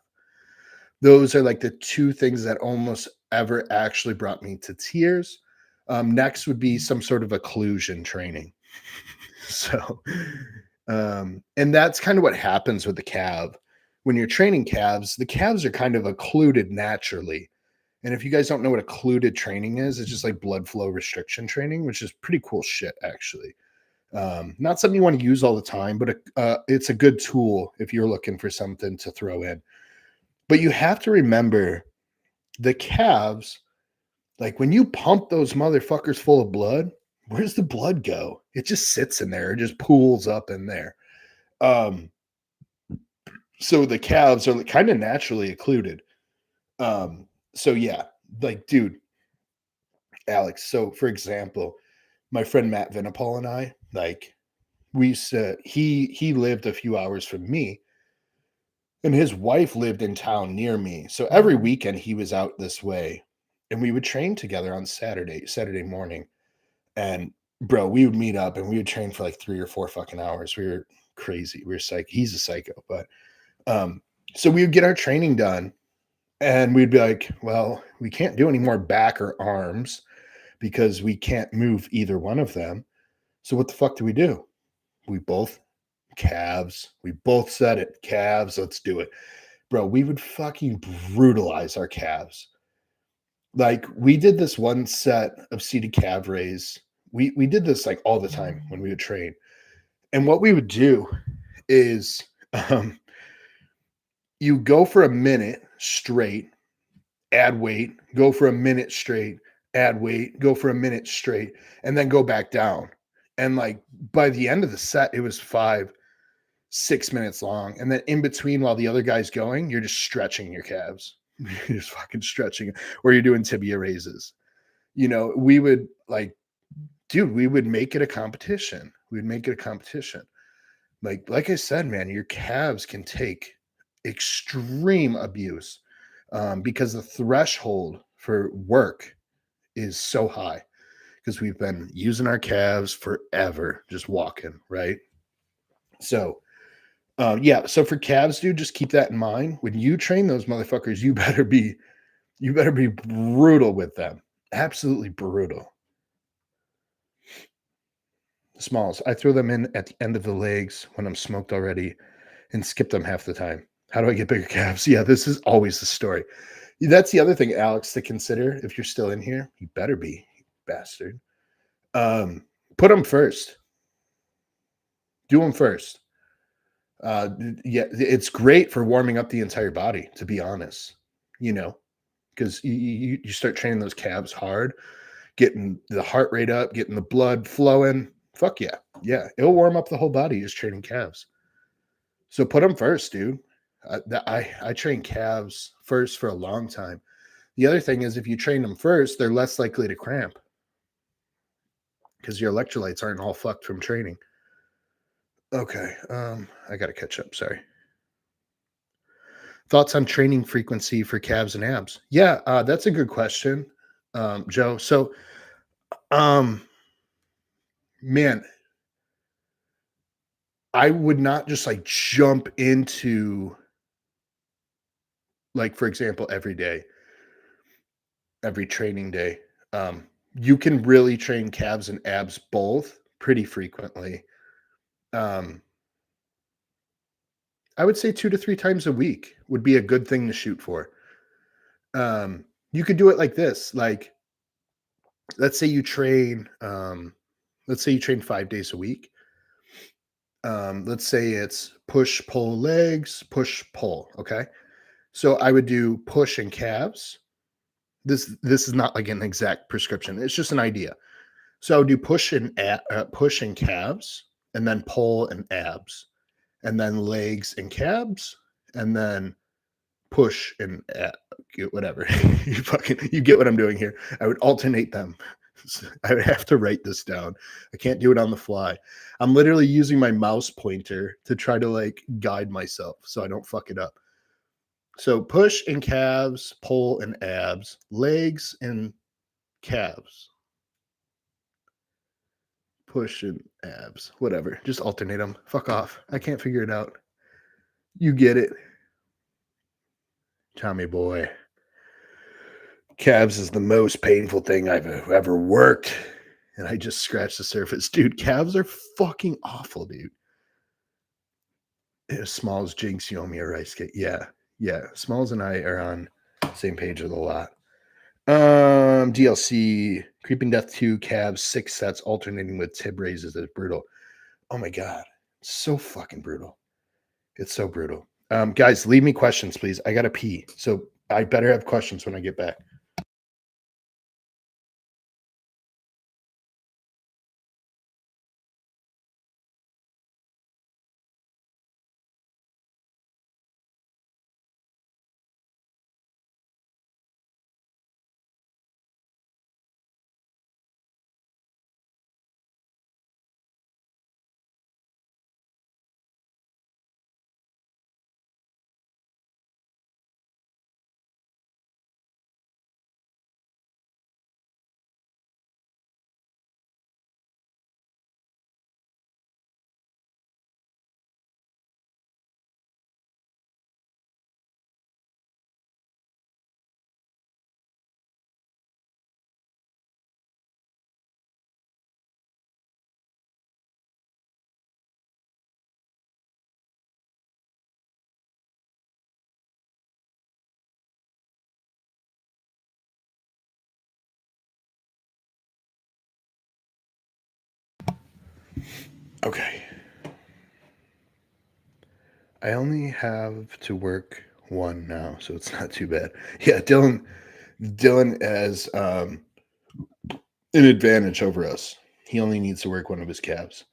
Those are like the two things that almost ever actually brought me to tears. Next would be some sort of occlusion training. So, and that's kind of what happens with the calf. When you're training calves, the calves are kind of occluded naturally. And if you guys don't know what occluded training is, it's just like blood flow restriction training, which is pretty cool shit, actually. Not something you want to use all the time, but it's a good tool if you're looking for something to throw in. But you have to remember the calves, like when you pump those motherfuckers full of blood, where's the blood go? It just sits in there, it just pools up in there. Um, so the calves are kind of naturally occluded. So yeah, like, dude, Alex. So, for example, my friend Matt Vinipal and I, like, we used to, he lived a few hours from me, and his wife lived in town near me. So every weekend he was out this way, and we would train together on Saturday morning. And bro, we would meet up and we would train for like 3 or 4 fucking hours. We were crazy. We were psych. He's a psycho, but um, so we would get our training done, and we'd be like, well, we can't do any more back or arms because we can't move either one of them. So what the fuck do we do? We both calves. We both said it. Calves. Let's do it. Bro, we would fucking brutalize our calves. Like we did this one set of seated calf raise. We did this like all the time when we would train. And what we would do is um, you go for a minute straight, add weight, go for a minute straight, add weight, go for a minute straight, and then go back down. And like by the end of the set, it was 5, 6 minutes long. And then in between, while the other guy's going, you're just stretching your calves. You're just fucking stretching, or you're doing tibia raises. You know, we would like, dude, we would make it a competition. We'd make it a competition. Like I said, man, your calves can take extreme abuse because the threshold for work is so high because we've been using our calves forever, just walking, right? So, yeah. So for calves, dude, just keep that in mind. When you train those motherfuckers, you better be brutal with them. Absolutely brutal. Smalls. I throw them in at the end of the legs when I'm smoked already and skip them half the time. How do I get bigger calves? Yeah, this is always the story. That's the other thing, Alex, to consider if you're still in here. You better be, you bastard. Put them first. Do them first. Yeah, it's great for warming up the entire body, to be honest. You know, because you start training those calves hard, getting the heart rate up, getting the blood flowing. Fuck yeah. Yeah. It'll warm up the whole body just training calves. So put them first, dude. I train calves first for a long time. The other thing is if you train them first, they're less likely to cramp because your electrolytes aren't all fucked from training. Okay. I gotta catch up. Sorry. Thoughts on training frequency for calves and abs? Yeah, that's a good question, Joe. So, um, man, I would not just like jump into like, for example, every day, every training day. You can really train calves and abs both pretty frequently. Um, I would say 2 to 3 times a week would be a good thing to shoot for. You could do it like this, like let's say you train, let's say you train 5 days a week. Let's say it's push, pull legs, push, pull. Okay. So I would do push and calves. This is not like an exact prescription. It's just an idea. So I would do push and calves, and then pull and abs, and then legs and calves, and then push and whatever. You get what I'm doing here. I would alternate them. I would have to write this down. I can't do it on the fly. I'm literally using my mouse pointer to try to like guide myself so I don't fuck it up. So push and calves, pull and abs, legs and calves, push and abs, whatever. Just alternate them. Fuck off. I can't figure it out. You get it. Tommy boy. Calves is the most painful thing I've ever worked. And I just scratched the surface. Dude, calves are fucking awful, dude. Smalls, Jinx, Yomi, or Rice Cake. Yeah. Yeah. Smalls and I are on the same page with a lot. DLC, Creeping Death 2, calves, 6 sets, alternating with tib raises is brutal. Oh my God. So fucking brutal. It's so brutal. Guys, leave me questions, please. I gotta pee. So I better have questions when I get back. Okay. I only have to work one now, so it's not too bad. Yeah, Dylan has an advantage over us. He only needs to work one of his calves.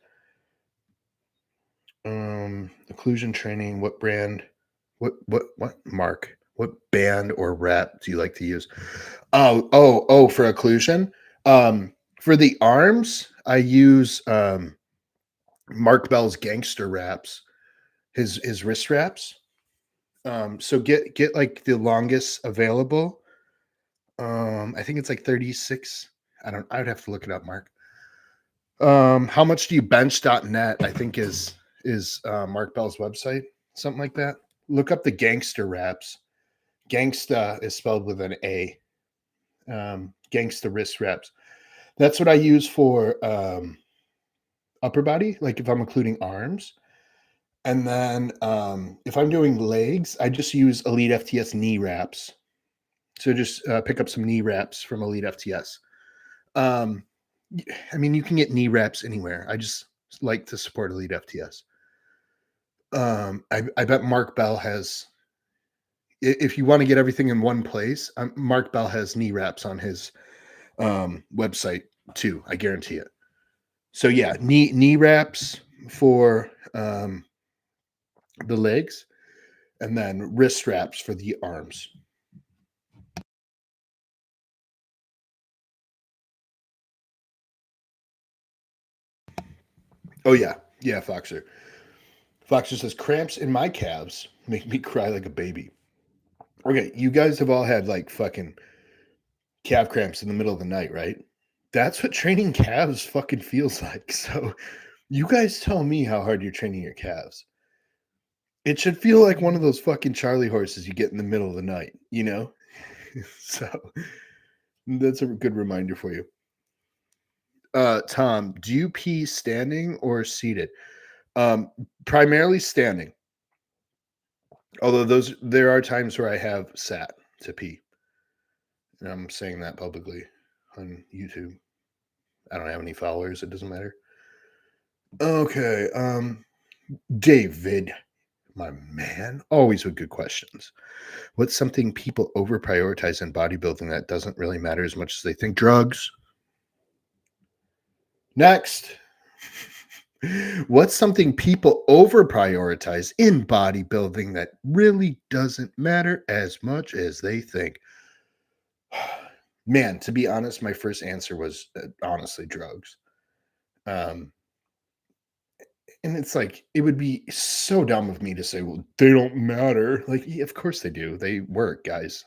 Occlusion training. What brand? What mark? What band or wrap do you like to use? Oh, for occlusion. For the arms, I use Mark Bell's gangster wraps, his wrist wraps. So get like the longest available. I think it's like 36. I would have to look it up, Mark. How much do you bench.net? I think is Mark Bell's website, something like that. Look up the gangster wraps. Gangsta is spelled with an A. Gangsta wrist wraps. That's what I use for upper body, like if I'm including arms. And then if I'm doing legs, I just use Elite FTS knee wraps. So just pick up some knee wraps from Elite FTS. Um, I mean, you can get knee wraps anywhere. I just like to support Elite FTS. I bet Mark Bell has. If you want to get everything in one place, Mark Bell has knee wraps on his website too. I guarantee it. So yeah, knee wraps for the legs, and then wrist straps for the arms. Oh yeah, Foxer. Foxer says cramps in my calves make me cry like a baby. Okay, you guys have all had like fucking calf cramps in the middle of the night, right? That's what training calves fucking feels like. So you guys tell me how hard you're training your calves. It should feel like one of those fucking Charlie horses you get in the middle of the night, you know? So that's a good reminder for you. Tom, do you pee standing or seated? Primarily standing. Although there are times where I have sat to pee. And I'm saying that publicly on YouTube. I don't have any followers, it doesn't matter. Okay, David, my man, always with good questions. What's something people over prioritize in bodybuilding that doesn't really matter as much as they think? Drugs. Next. What's something people over prioritize in bodybuilding that really doesn't matter as much as they think? Man, to be honest, my first answer was honestly drugs. Um, and it's like, it would be so dumb of me to say, well, they don't matter. Like, yeah, of course they do. They work, guys.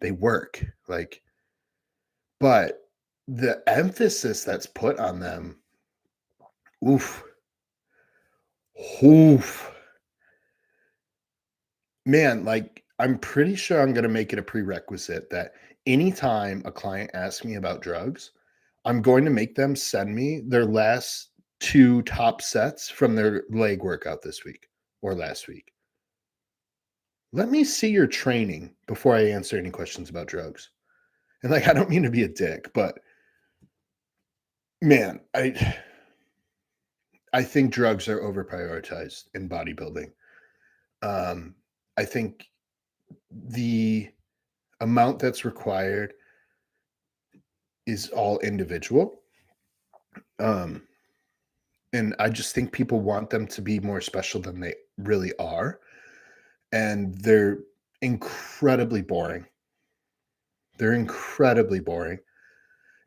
They work. Like, but the emphasis that's put on them, oof, oof. Man, like, I'm pretty sure I'm gonna make it a prerequisite that anytime a client asks me about drugs, I'm going to make them send me their last 2 top sets from their leg workout this week or last week. Let me see your training before I answer any questions about drugs. And, like, I don't mean to be a dick, but man, I think drugs are over prioritized in bodybuilding. Um, I think the amount that's required is all individual. Um, and I just think people want them to be more special than they really are. And they're incredibly boring. They're incredibly boring.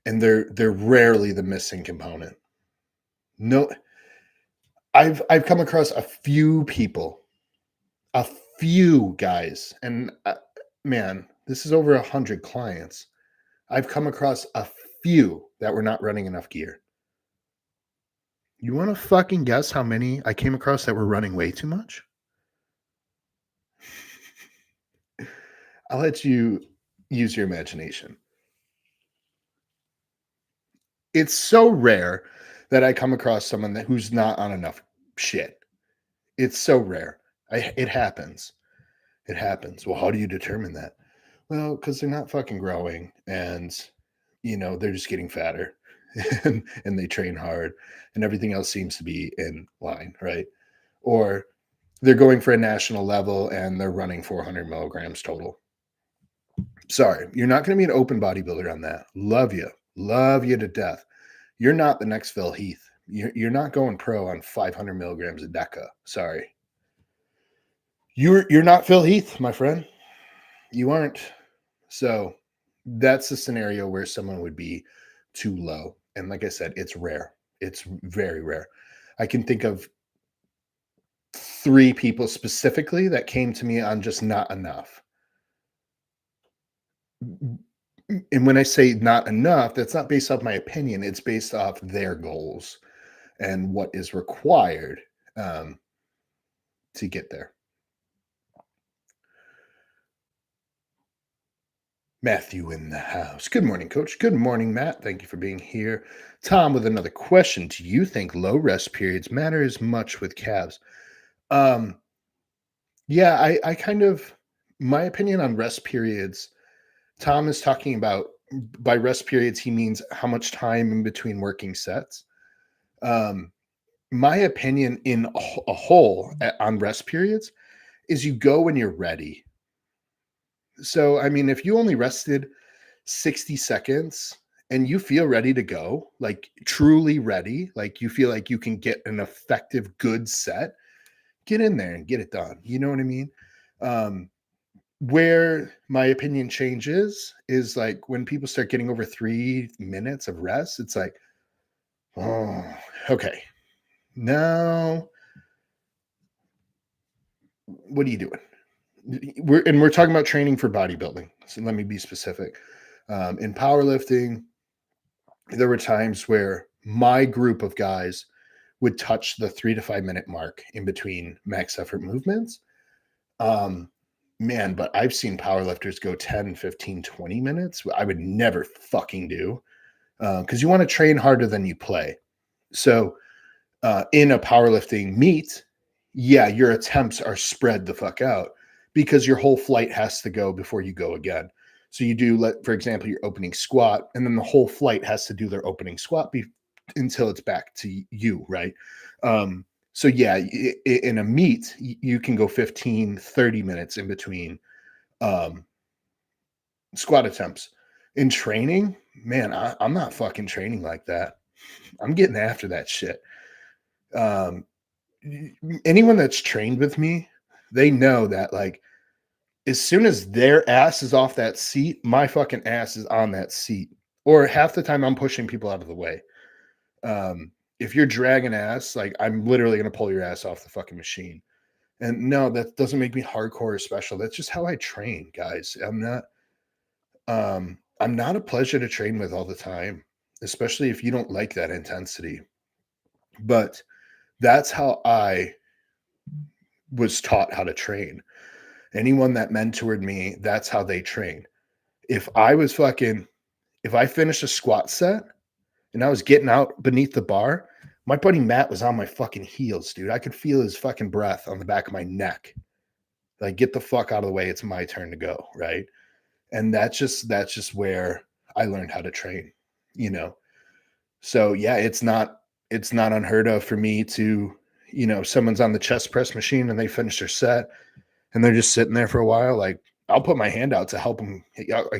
And they're rarely the missing component. No, I've come across a few guys, and man, this is over 100 clients. I've come across a few that were not running enough gear. You want to fucking guess how many I came across that were running way too much? I'll let you use your imagination. It's so rare that I come across someone who's not on enough shit. It's so rare. It happens. It happens. Well, how do you determine that? Well, because they're not fucking growing and, they're just getting fatter. and they train hard and everything else seems to be in line, right? Or they're going for a national level and they're running 400 milligrams total. Sorry, you're not going to be an open bodybuilder on that. Love you to death. You're not the next Phil Heath. You're not going pro on 500 milligrams of DECA. Sorry, you're not Phil Heath, my friend. You aren't. So that's the scenario where someone would be too low. And like I said, it's rare. It's very rare. I can think of 3 people specifically that came to me on just not enough. And when I say not enough, that's not based off my opinion. It's based off their goals and what is required um, to get there. Matthew in the house. Good morning, coach. Good morning, Matt. Thank you for being here. Tom with another question. Do you think low rest periods matter as much with calves? Um, yeah, I kind of, my opinion on rest periods, Tom is talking about by rest periods, he means how much time in between working sets. Um, my opinion in a whole on rest periods is you go when you're ready. So, I mean, if you only rested 60 seconds and you feel ready to go, like truly ready, like you feel like you can get an effective, good set, get in there and get it done. You know what I mean? Um, where my opinion changes is like when people start getting over 3 minutes of rest, it's like, oh, okay. Now, what are you doing? We're talking about training for bodybuilding. So let me be specific. In powerlifting, there were times where my group of guys would touch the 3 to 5 minute mark in between max effort movements. Um, man, but I've seen powerlifters go 10, 15, 20 minutes. I would never fucking do because you want to train harder than you play. So in a powerlifting meet, yeah, your attempts are spread the fuck out because your whole flight has to go before you go again. So you do, for example, your opening squat, and then the whole flight has to do their opening squat until it's back to you, right? So yeah, in a meet, you can go 15, 30 minutes in between um, squat attempts. In training, man, I'm not fucking training like that. I'm getting after that shit. Um, Anyone that's trained with me, they know that like as soon as their ass is off that seat, my fucking ass is on that seat. Or half the time I'm pushing people out of the way. If you're dragging ass, like I'm literally gonna pull your ass off the fucking machine. And no, that doesn't make me hardcore or special. That's just how I train, guys. I'm not a pleasure to train with all the time, especially if you don't like that intensity. But that's how I was taught how to train. Anyone that mentored me, that's how they train. If I was fucking, if I finished a squat set and I was getting out beneath the bar, my buddy Matt was on my fucking heels, dude. I could feel his fucking breath on the back of my neck. Like, get the fuck out of the way. It's my turn to go. Right. And that's just where I learned how to train, you know. So yeah, it's not unheard of for me to, someone's on the chest press machine and they finish their set and they're just sitting there for a while. Like, I'll put my hand out to help them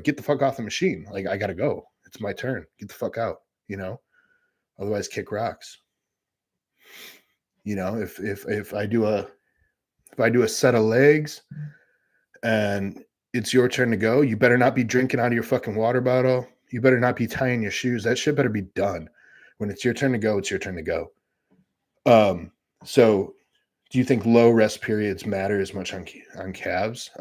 get the fuck off the machine. Like, I gotta go. It's my turn. Get the fuck out. Otherwise, kick rocks. If I do a set of legs and it's your turn to go, you better not be drinking out of your fucking water bottle. You better not be tying your shoes. That shit better be done. When it's your turn to go, it's your turn to go. So do you think low rest periods matter as much on calves?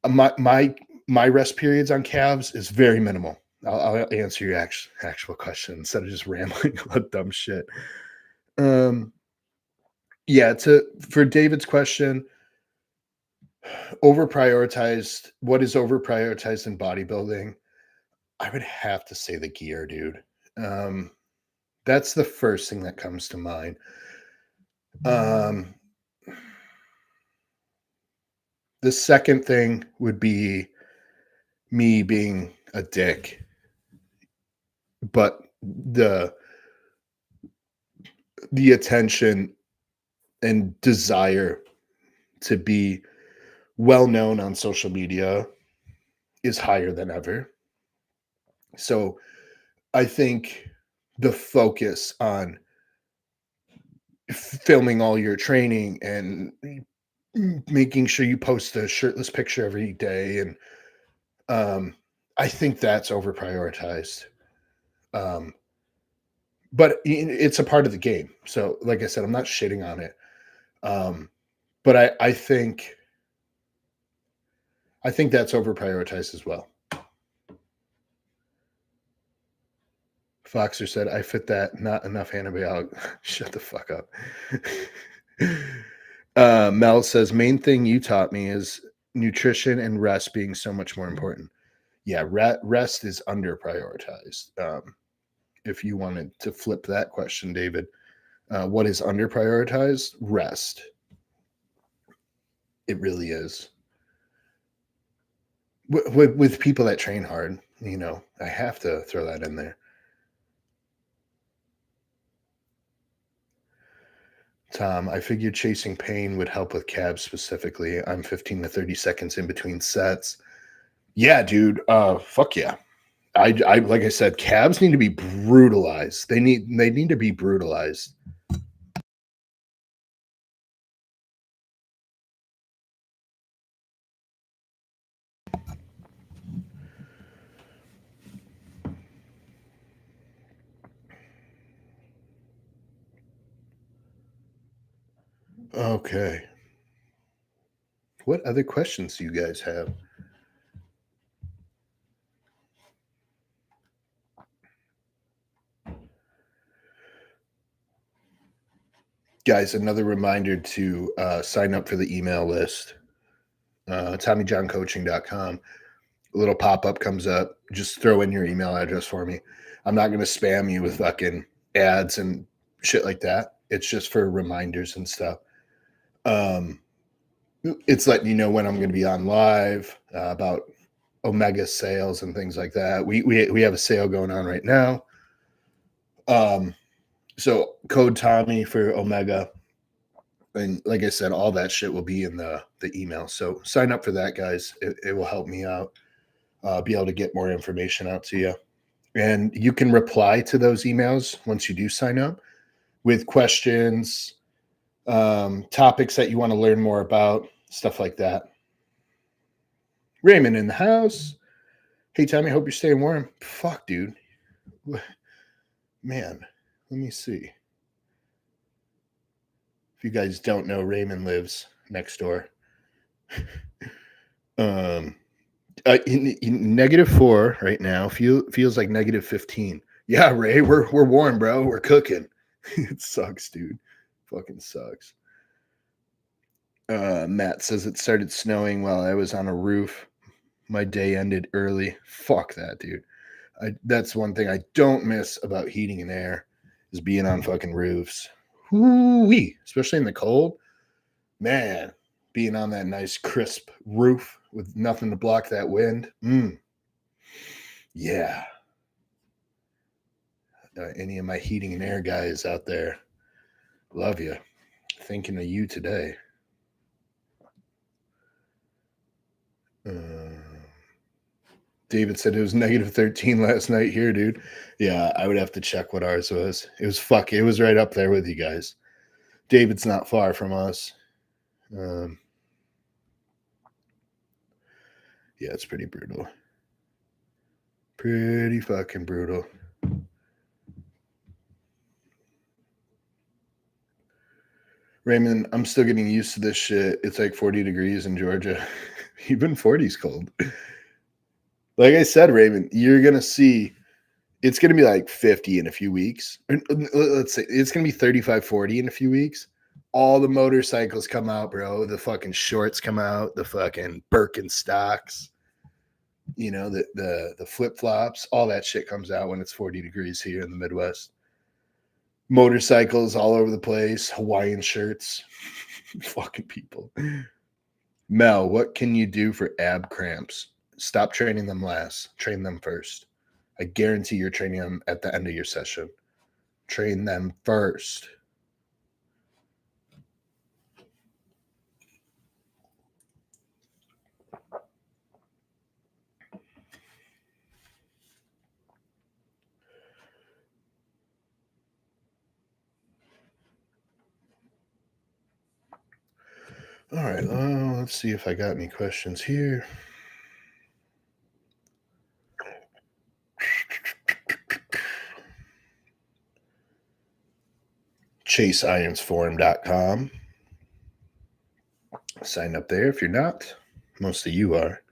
My rest periods on calves is very minimal. I'll answer your actual question instead of just rambling about dumb shit. Yeah, for David's question, over prioritized. What is over prioritized in bodybuilding? I would have to say the gear, dude. That's the first thing that comes to mind. The second thing would be me being a dick, but the the attention and desire to be well known on social media is higher than ever. So I think the focus on filming all your training and making sure you post a shirtless picture every day, and um I think that's over prioritized. um but it's a part of the game, so like I said, I'm not shitting on it. But I think that's over prioritized as well. Foxer said, I fit that, not enough antibiotic. Shut the fuck up. Mel says, main thing you taught me is nutrition and rest being so much more important. Yeah, rest is under prioritized. If you wanted to flip that question, David, what is under prioritized? Rest. It really is. With people that train hard, I have to throw that in there. Tom, I figured chasing pain would help with calves specifically. I'm 15 to 30 seconds in between sets. Yeah, dude. Fuck yeah. I like I said, calves need to be brutalized. They need to be brutalized. Okay. What other questions do you guys have? Guys, another reminder to sign up for the email list. TommyJohnCoaching.com. A little pop-up comes up. Just throw in your email address for me. I'm not going to spam you with fucking ads and shit like that. It's just for reminders and stuff. It's letting you know when I'm going to be on live, about Omega sales and things like that. We have a sale going on right now. So code Tommy for Omega, and like I said, all that shit will be in the email. So sign up for that, guys. It will help me out. Be able to get more information out to you, and you can reply to those emails once you do sign up with questions, topics that you want to learn more about, stuff like that. Raymond in the house. Hey, Tommy, hope you're staying warm. Fuck, dude. Man, let me see. If you guys don't know, Raymond lives next door. In -4 right now. Feels like -15. Yeah, Ray, we're warm, bro. We're cooking. It sucks, dude. Fucking sucks. Matt says it started snowing while I was on a roof. My day ended early. Fuck that, dude. That's one thing I don't miss about heating and air is being on fucking roofs. Woo-wee, especially in the cold. Man, being on that nice crisp roof with nothing to block that wind. Yeah. Any of my heating and air guys out there, love you. Thinking of you today. David said it was -13 last night here, dude. Yeah, I would have to check what ours was. It was right up there with you guys. David's not far from us. Yeah, it's pretty brutal. Pretty fucking brutal. Raymond, I'm still getting used to this shit. It's like 40 degrees in Georgia. Even 40's cold. Like I said, Raymond, you're going to see it's going to be like 50 in a few weeks. Let's say it's going to be 35, 40 in a few weeks. All the motorcycles come out, bro. The fucking shorts come out, the fucking Birkenstocks, the flip-flops, all that shit comes out when it's 40 degrees here in the Midwest. Motorcycles all over the place, Hawaiian shirts. Fucking people. Mel, what can you do for ab cramps? Stop training them last. Train them first. I guarantee you're training them at the end of your session. Train them first. All right, let's see if I got any questions here. ChaseIronsForum.com. Sign up there if you're not. Most of you are.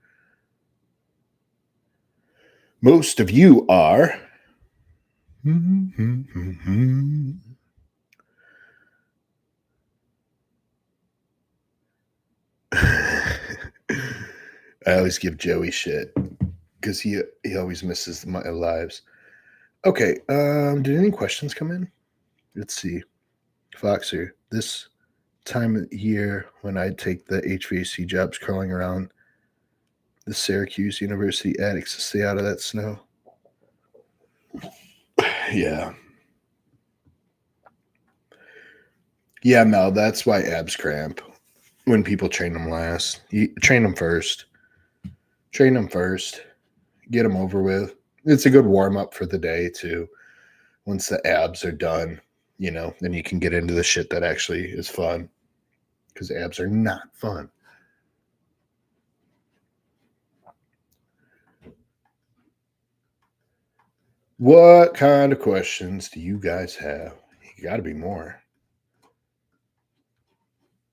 Most of you are. I always give Joey shit because he always misses my lives. Okay, did any questions come in? Let's see. Foxer, this time of year when I take the HVAC jobs crawling around the Syracuse University attics to stay out of that snow. Yeah. Yeah, Mel, that's why abs cramp when people train them last. You train them first. Train them first. Get them over with. It's a good warm up for the day, too. Once the abs are done, then you can get into the shit that actually is fun. Because abs are not fun. What kind of questions do you guys have? You got to be more.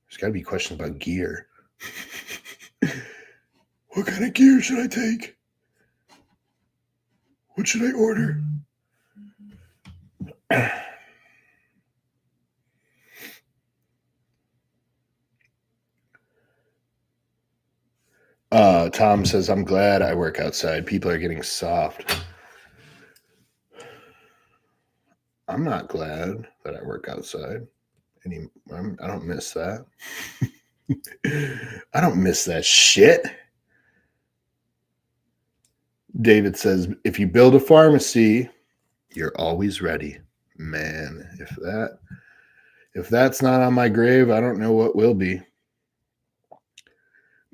There's got to be questions about gear. What kind of gear should I take? What should I order? Tom says, I'm glad I work outside. People are getting soft. I'm not glad that I work outside. I don't miss that. I don't miss that shit. David says, if you build a pharmacy, you're always ready. Man, if that's not on my grave, I don't know what will be.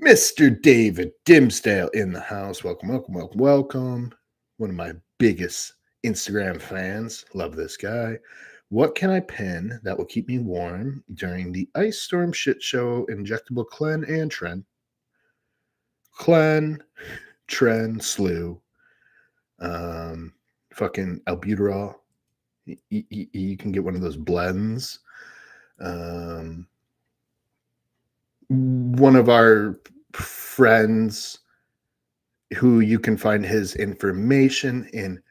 Mr. David Dimsdale in the house. Welcome, welcome, welcome, welcome. One of my biggest Instagram fans. Love this guy. What can I pin that will keep me warm during the ice storm shit show? Injectable Clen and Tren. Clen, Tren, Slew. Fucking albuterol. You can get one of those blends. One of our friends who you can find his information in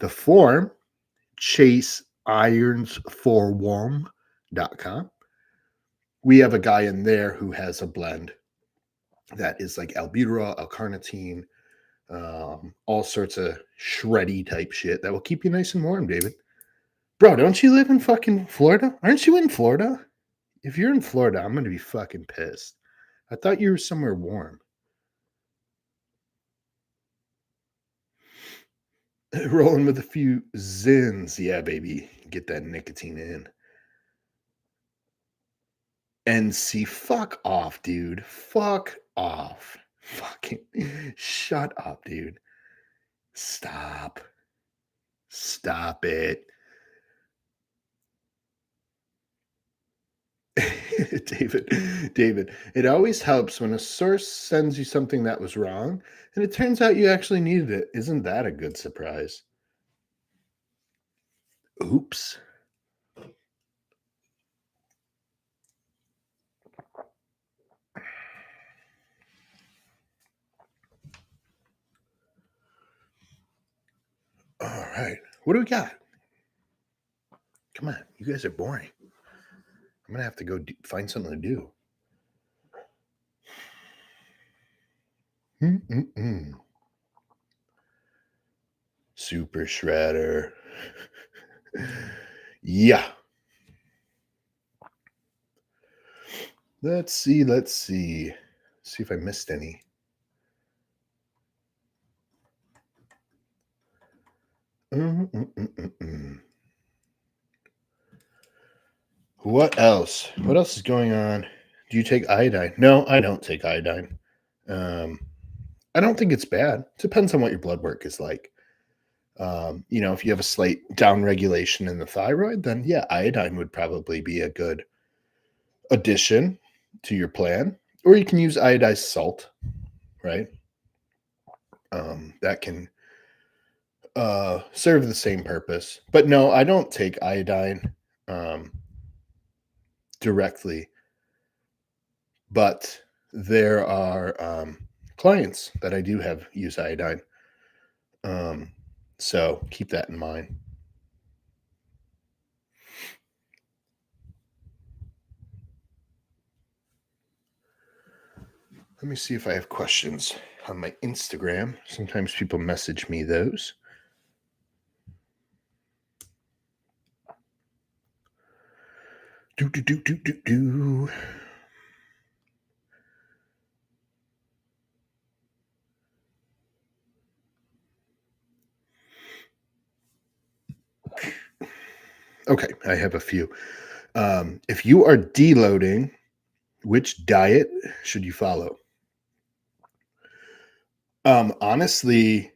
the form, chaseironsforwarm.com. We have a guy in there who has a blend that is like albuterol, L-carnitine, all sorts of shreddy type shit that will keep you nice and warm, David. Bro, don't you live in fucking Florida? Aren't you in Florida? If you're in Florida, I'm going to be fucking pissed. I thought you were somewhere warm. Rolling with a few Zins. Yeah, baby. Get that nicotine in. NC, fuck off, dude. Fuck off. Fucking shut up, dude. Stop. Stop it. David, it always helps when a source sends you something that was wrong and it turns out you actually needed it. Isn't that a good surprise? Oops. All right. What do we got? Come on. You guys are boring. I'm going to have to go find something to do. Super Shredder. Yeah. Let's see. See if I missed any. Mm, mm, mm, mm, mm. What else? What else is going on? Do you take iodine? No, I don't take iodine. Um, I don't think it's bad. Depends on what your blood work is like. If you have a slight down regulation in the thyroid, then yeah, iodine would probably be a good addition to your plan. Or you can use iodized salt, right? That can serve the same purpose. But no, I don't take iodine um, directly, but there are clients that I do have use iodine. Um, so keep that in mind. Let me see if I have questions on my Instagram. Sometimes people message me those. Do do do do do do. Okay, I have a few. If you are deloading, which diet should you follow? Honestly,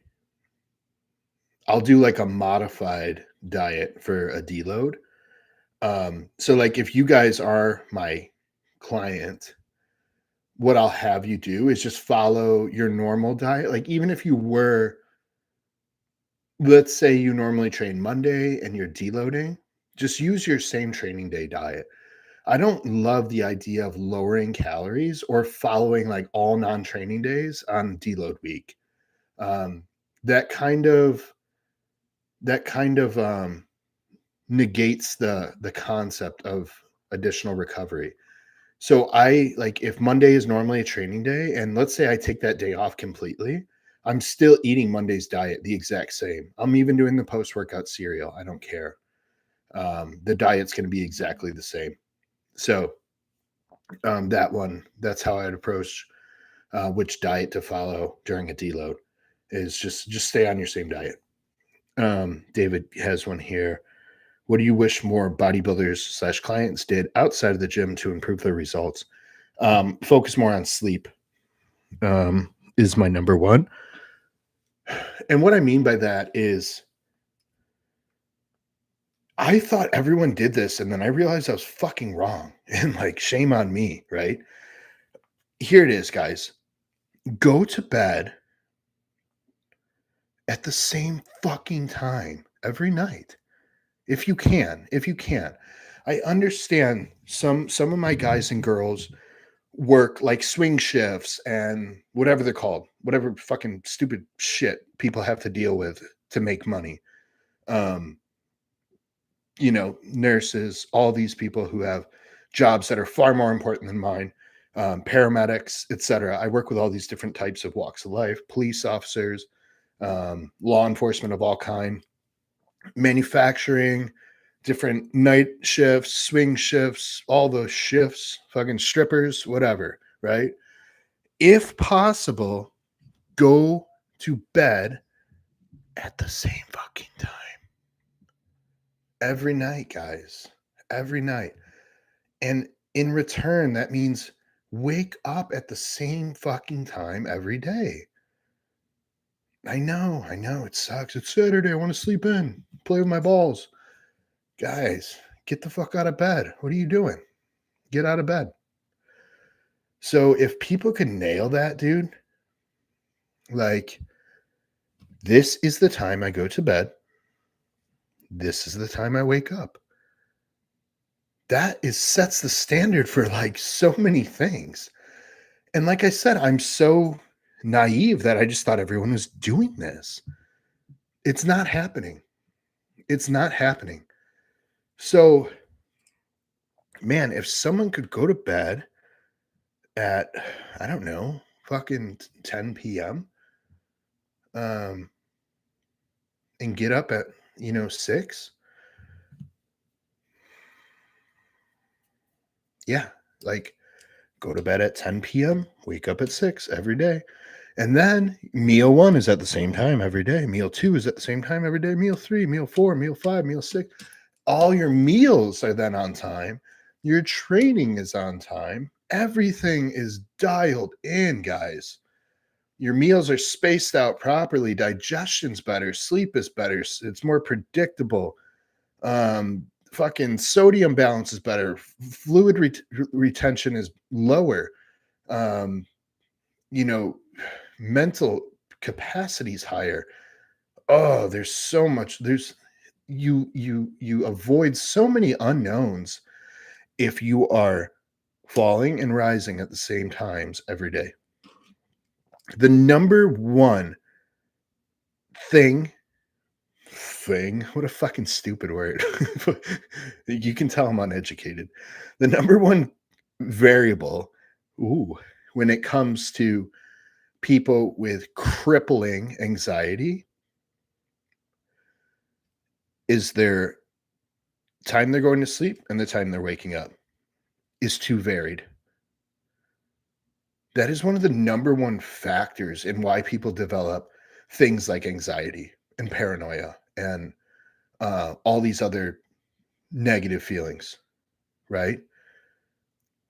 I'll do like a modified diet for a deload. So like if you guys are my client, what I'll have you do is just follow your normal diet. Like even if you were, let's say you normally train Monday and you're deloading, just use your same training day diet. I don't love the idea of lowering calories or following like all non-training days on deload week. Um, that kind of that kind of negates the concept of additional recovery. So I like if Monday is normally a training day, and let's say I take that day off completely, I'm still eating Monday's diet the exact same. I'm even doing the post workout cereal. I don't care. The diet's going to be exactly the same. So that's how I'd approach which diet to follow during a deload. Is just stay on your same diet. David has one here. What do you wish more bodybuilders / clients did outside of the gym to improve their results? Focus more on sleep is my number one. And what I mean by that is I thought everyone did this, and then I realized I was fucking wrong. And like, shame on me, right? Here it is, guys. Go to bed at the same fucking time every night. If you can, if you can. I understand some of my guys and girls work like swing shifts and whatever they're called, whatever fucking stupid shit people have to deal with to make money. Um, nurses, all these people who have jobs that are far more important than mine, paramedics, etc. I work with all these different types of walks of life, police officers, law enforcement of all kind, manufacturing, different night shifts, swing shifts, all those shifts, fucking strippers, whatever, right? If possible, go to bed at the same fucking time every night, guys. Every night. And in return, that means wake up at the same fucking time every day. I know, it sucks. It's Saturday. I want to sleep in, play with my balls. Guys, get the fuck out of bed. What are you doing? Get out of bed. So if people can nail that, dude, like this is the time I go to bed. This is the time I wake up. That is sets the standard for like so many things. And like I said, I'm so naive that I just thought everyone was doing this. It's not happening. It's not happening. So, man, if someone could go to bed at, I don't know, fucking 10 p.m. Um, and get up at, 6, yeah, like go to bed at 10 p.m., wake up at 6 every day. And then meal 1 is at the same time every day. Meal 2 is at the same time every day. Meal 3, meal 4, meal 5, meal 6. All your meals are then on time. Your training is on time. Everything is dialed in, guys. Your meals are spaced out properly. Digestion's better. Sleep is better. It's more predictable. Fucking sodium balance is better. Fluid retention is lower. Um, you know, mental capacity is higher. Oh, there's so much. You avoid so many unknowns if you are falling and rising at the same times every day. The number one thing, what a fucking stupid word. You can tell I'm uneducated. The number one variable, when it comes to people with crippling anxiety is their time they're going to sleep and the time they're waking up is too varied. That is one of the number one factors in why people develop things like anxiety and paranoia and all these other negative feelings, right?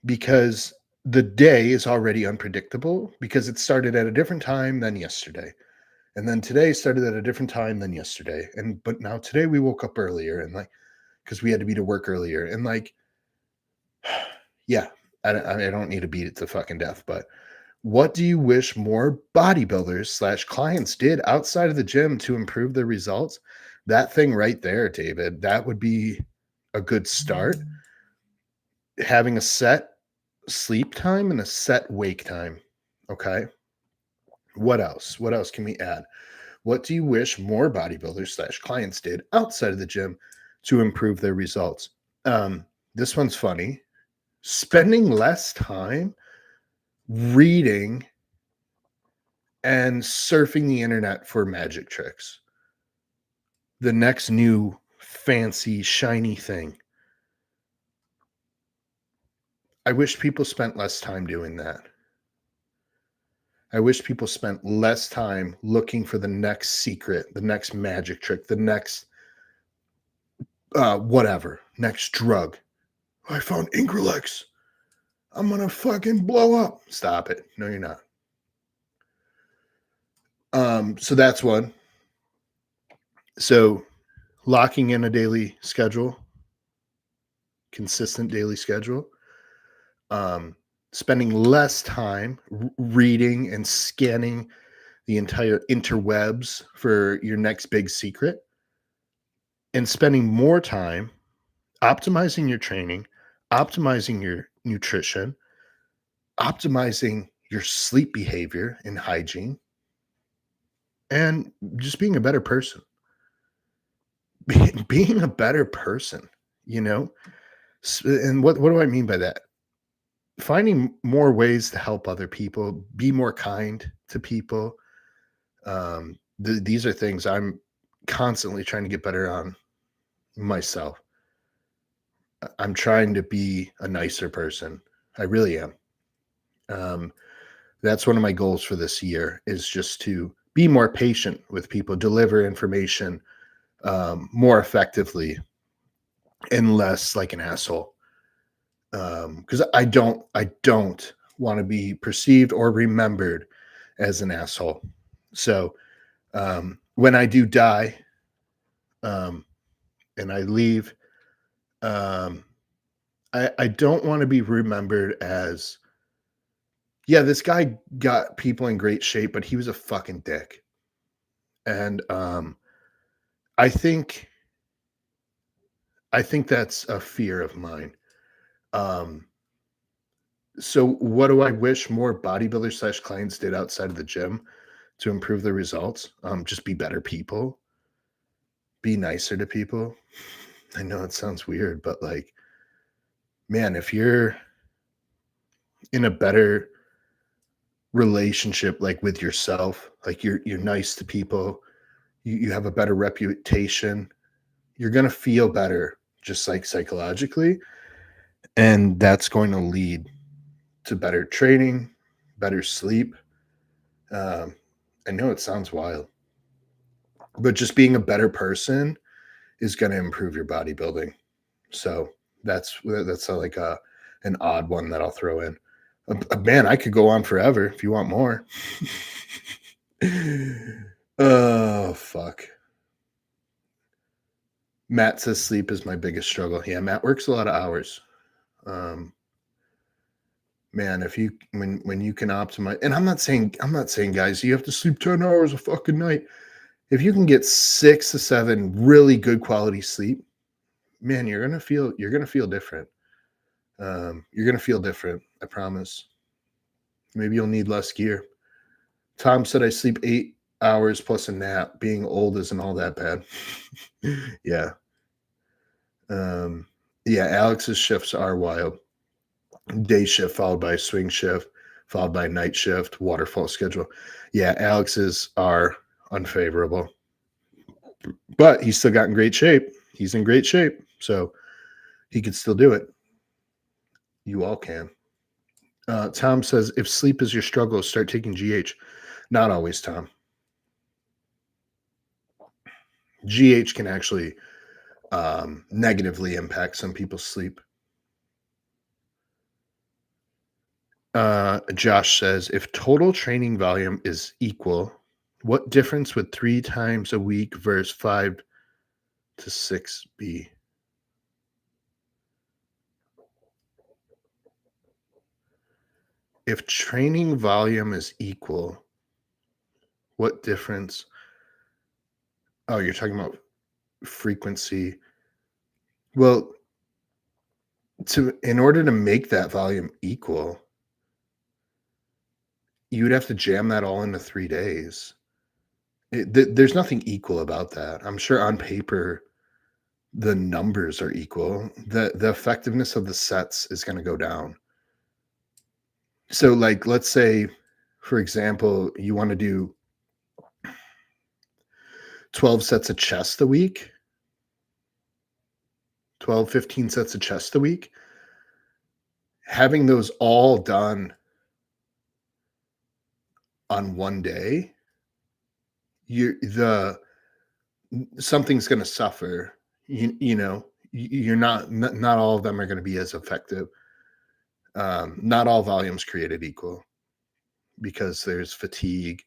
Because the day is already unpredictable because it started at a different time than yesterday. And then today started at a different time than yesterday. But now today we woke up earlier and like, because we had to be to work earlier. And like, yeah, I don't need to beat it to fucking death, but what do you wish more bodybuilders slash clients did outside of the gym to improve their results? That thing right there, David, that would be a good start. Having a set sleep time and a set wake time. Okay. What else? What else can we add? What do you wish more bodybuilders slash clients did outside of the gym to improve their results? This one's funny. Spending less time reading and surfing the internet for magic tricks. The next new fancy, shiny thing. I wish people spent less time doing that. I wish people spent less time looking for the next secret, the next magic trick, the next whatever, next drug. I found Increlex. I'm gonna fucking blow up. Stop it. No, you're not. So that's one. So locking in a daily schedule, consistent daily schedule. Spending less time reading and scanning the entire interwebs for your next big secret, and spending more time optimizing your training, optimizing your nutrition, optimizing your sleep behavior and hygiene, and just being a better person. Being a better person, you know? And what do I mean by that? Finding more ways to help other people, be more kind to people. These are things I'm constantly trying to get better on myself. I'm trying to be a nicer person. I really am. That's one of my goals for this year is just to be more patient with people, deliver information more effectively and less like an asshole. Because I don't want to be perceived or remembered as an asshole. So when I do die and I leave, I don't want to be remembered as, yeah, this guy got people in great shape, but he was a fucking dick. And I think that's a fear of mine. So what do I wish more bodybuilders slash clients did outside of the gym to improve their results? Just be better people, be nicer to people. I know it sounds weird, but like, man, if you're in a better relationship, like with yourself, like you're nice to people, you have a better reputation, you're gonna feel better, just like psychologically, and that's going to lead to better training, better sleep, Um, I know it sounds wild, but just being a better person is going to improve your bodybuilding. So that's like a an odd one that I'll throw in. Man, I could go on forever if you want more. Oh fuck. Matt says sleep is my biggest struggle. Yeah, Matt works a lot of hours. Um, man, if you when you can optimize, and I'm not saying guys, you have to sleep 10 hours a fucking night. If you can get 6 to 7 really good quality sleep, man, you're gonna feel different. You're gonna feel different. I promise. Maybe you'll need less gear. Tom said I sleep 8 hours plus a nap. Being old isn't all that bad. Yeah. Um, yeah, Alex's shifts are wild. Day shift followed by swing shift, followed by night shift, waterfall schedule. Yeah, Alex's are unfavorable, but he's still got in great shape. He's in great shape. So he could still do it. You all can. Tom says, if sleep is your struggle, start taking GH. Not always, Tom. GH can actually negatively impact some people's sleep. Josh says, if total training volume is equal, what difference would 3 times a week versus 5 to 6 be? If training volume is equal, what difference? Oh, you're talking about frequency. Well, in order to make that volume equal, you would have to jam that all into 3 days. There's nothing equal about that. I'm sure on paper the numbers are equal. The effectiveness of the sets is going to go down. So, like, let's say, for example, you want to do 12 sets of chest a week, 12, 15 sets of chest a week. Having those all done on one day, the something's going to suffer. You're not all of them are going to be as effective. Not all volumes created equal because there's fatigue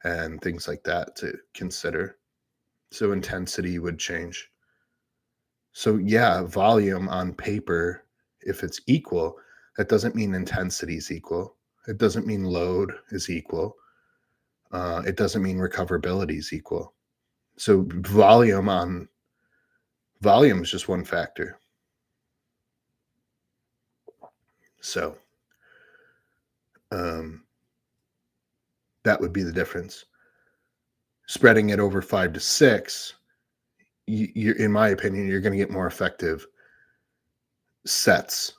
and things like that to consider. So intensity would change. So yeah, volume on paper, if it's equal, that doesn't mean intensity is equal. It doesn't mean load is equal. It doesn't mean recoverability is equal. So volume is just one factor. So that would be the difference. Spreading it over 5 to 6, you're, in my opinion, you're going to get more effective sets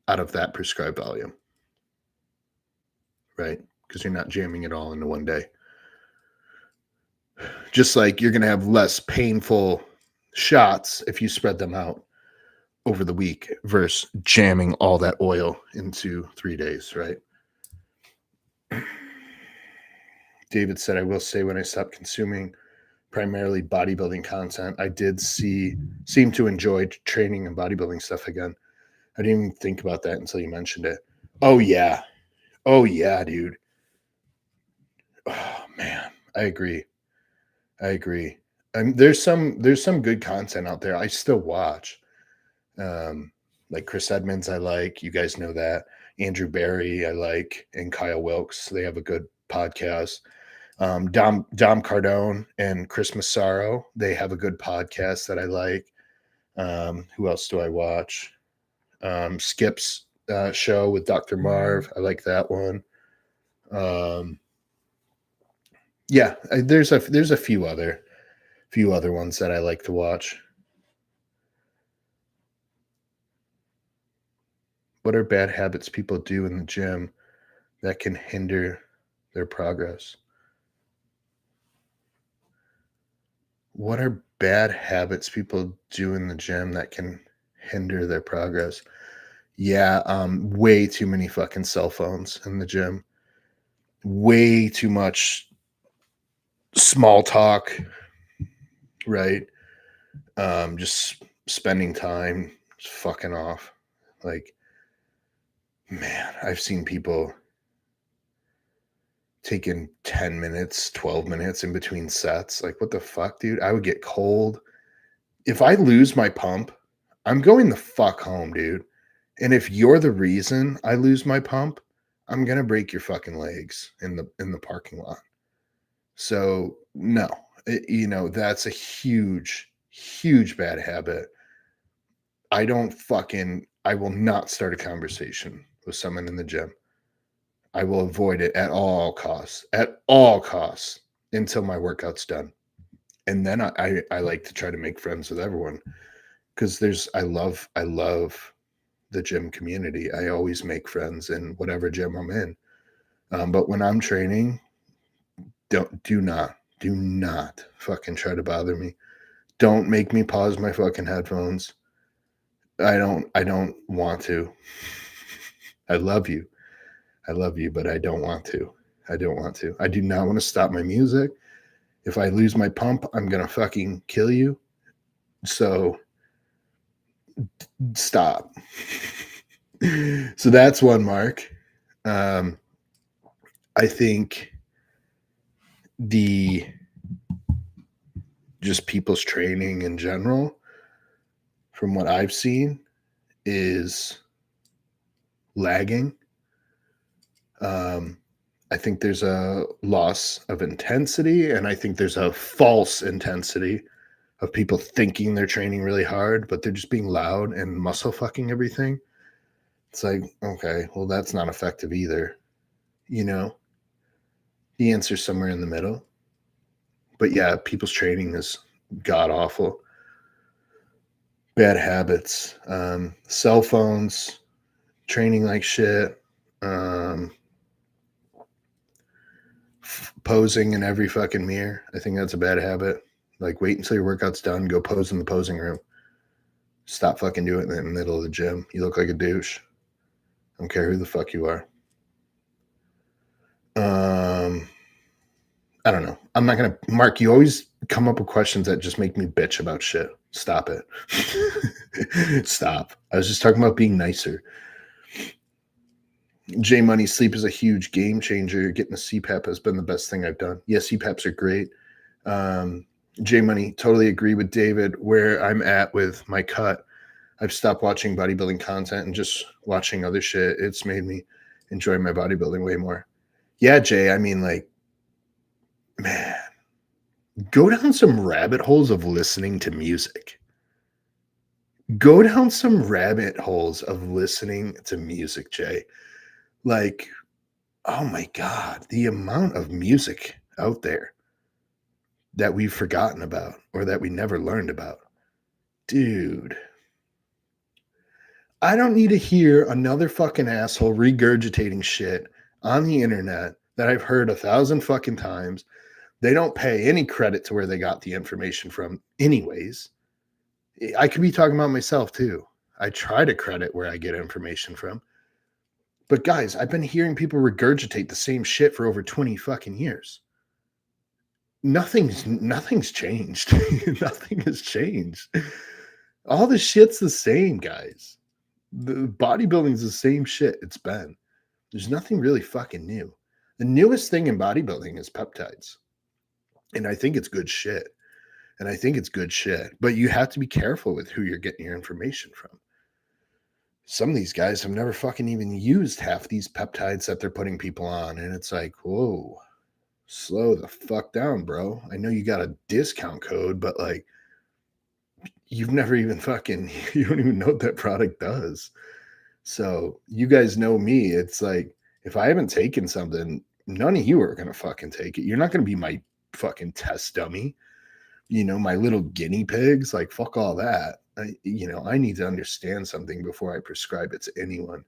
out of that prescribed volume, right? Because you're not jamming it all into one day. Just like you're going to have less painful shots if you spread them out over the week versus jamming all that oil into 3 days, right? David said, I will say when I stopped consuming primarily bodybuilding content, I did seem to enjoy training and bodybuilding stuff again. I didn't even think about that until you mentioned it. Oh yeah. Oh yeah, dude. Oh man, I agree. I agree. There's some good content out there. I still watch. Um, like Chris Edmonds, I like. You guys know that. Andrew Barry, I like, and Kyle Wilkes. They have a good podcast. Dom Cardone and Chris Massaro, they have a good podcast that I like. Who else do I watch? Skip's show with Dr. Marv. I like that one. Yeah, there's a few other ones that I like to watch. What are bad habits people do in the gym that can hinder their progress? What are bad habits people do in the gym that can hinder their progress? Yeah, way too many fucking cell phones in the gym. way too much small talk, right? Just spending time just fucking off. Like, man, I've seen people taking 10 minutes, 12 minutes in between sets. Like, what the fuck, dude? I would get cold. If I lose my pump, I'm going the fuck home, dude. And if you're the reason I lose my pump, I'm gonna break your fucking legs in the parking lot. So no, that's a huge, huge bad habit. I will not start a conversation with someone in the gym. I will avoid it at all costs until my workout's done. And then I like to try to make friends with everyone because I love the gym community. I always make friends in whatever gym I'm in. But when I'm training, do not fucking try to bother me. Don't make me pause my fucking headphones. I don't want to. I love you. I love you, but I don't want to. I don't want to. I do not want to stop my music. If I lose my pump, I'm gonna fucking kill you. So stop. So that's one mark. Um, I think the just people's training in general, from what I've seen, is lagging. Um, I think there's a loss of intensity, and I think there's a false intensity of people thinking they're training really hard, but they're just being loud and muscle fucking everything. It's like, okay, well, that's not effective either. You know, the answer's somewhere in the middle. But yeah, people's training is god awful. Bad habits, cell phones, training like shit, um, posing in every fucking mirror. I think that's a bad habit. Like, wait until your workout's done, go pose in the posing room. Stop fucking doing it in the middle of the gym. You look like a douche. I don't care who the fuck you are. Um, I don't know. I'm not gonna. Mark, you always come up with questions that just make me bitch about shit. Stop it. Stop. I was just talking about being nicer. J Money, sleep is a huge game changer. Getting a CPAP has been the best thing I've done. Yeah, CPAPs are great. J Money, totally agree with David. Where I'm at with my cut, I've stopped watching bodybuilding content and just watching other shit. It's made me enjoy my bodybuilding way more. Yeah, Jay, I mean, like, man, go down some rabbit holes of listening to music. Go down some rabbit holes of listening to music, Jay. Like, oh my God, the amount of music out there that we've forgotten about or that we never learned about. Dude, I don't need to hear another fucking asshole regurgitating shit on the internet that I've heard 1,000 fucking times. They don't pay any credit to where they got the information from, anyways. I could be talking about myself too. I try to credit where I get information from. But guys, I've been hearing people regurgitate the same shit for over 20 fucking years. Nothing's changed. Nothing has changed. All the shit's the same, guys. The bodybuilding's the same shit it's been. There's nothing really fucking new. The newest thing in bodybuilding is peptides. And I think it's good shit. But you have to be careful with who you're getting your information from. Some of these guys have never fucking even used half these peptides that they're putting people on. And it's like, whoa, slow the fuck down, bro. I know you got a discount code, but like, you've never even fucking, you don't even know what that product does. So you guys know me. It's like, if I haven't taken something, none of you are going to fucking take it. You're not going to be my fucking test dummy. My little guinea pigs. Like, fuck all that. I need to understand something before I prescribe it to anyone.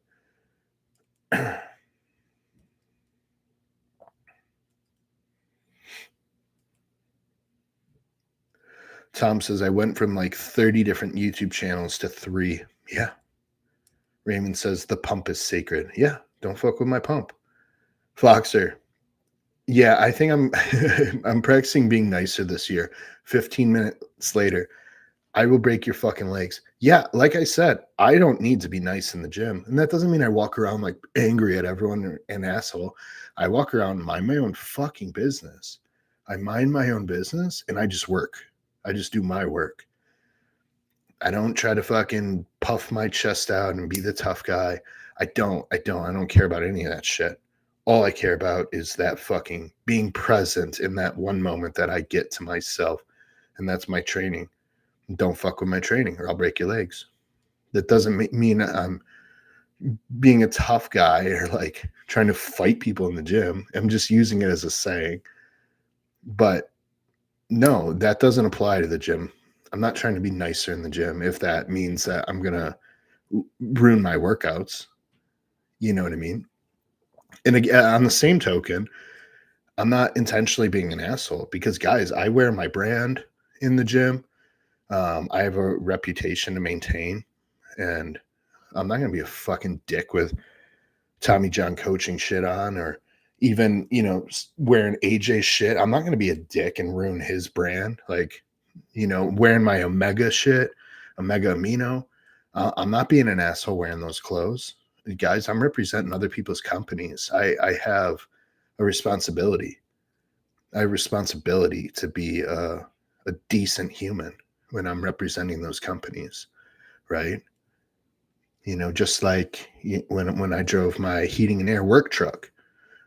Tom says, I went from like 30 different YouTube channels to 3. Yeah. Raymond says, the pump is sacred. Yeah. Don't fuck with my pump. Floxer, Yeah, I think I'm I'm practicing being nicer this year. 15 minutes later, I will break your fucking legs. Yeah, like I said, I don't need to be nice in the gym. And that doesn't mean I walk around like angry at everyone or an asshole. I walk around and mind my own fucking business. I mind my own business and I just work. I just do my work. I don't try to fucking puff my chest out and be the tough guy. I don't care about any of that shit. All I care about is that fucking being present in that one moment that I get to myself. And that's my training. Don't fuck with my training or I'll break your legs. That doesn't mean I'm being a tough guy or like trying to fight people in the gym. I'm just using it as a saying. But no, that doesn't apply to the gym. I'm not trying to be nicer in the gym if that means that I'm going to ruin my workouts. You know what I mean? And again, on the same token, I'm not intentionally being an asshole because, guys, I wear my brand in the gym. I have a reputation to maintain, and I'm not going to be a fucking dick with Tommy John coaching shit on or even, wearing AJ shit. I'm not going to be a dick and ruin his brand. Like, wearing my Omega shit, Omega Amino. I'm not being an asshole wearing those clothes. Guys, I'm representing other people's companies. I have a responsibility. I have responsibility to be a decent human when I'm representing those companies, right? Just like when I drove my heating and air work truck,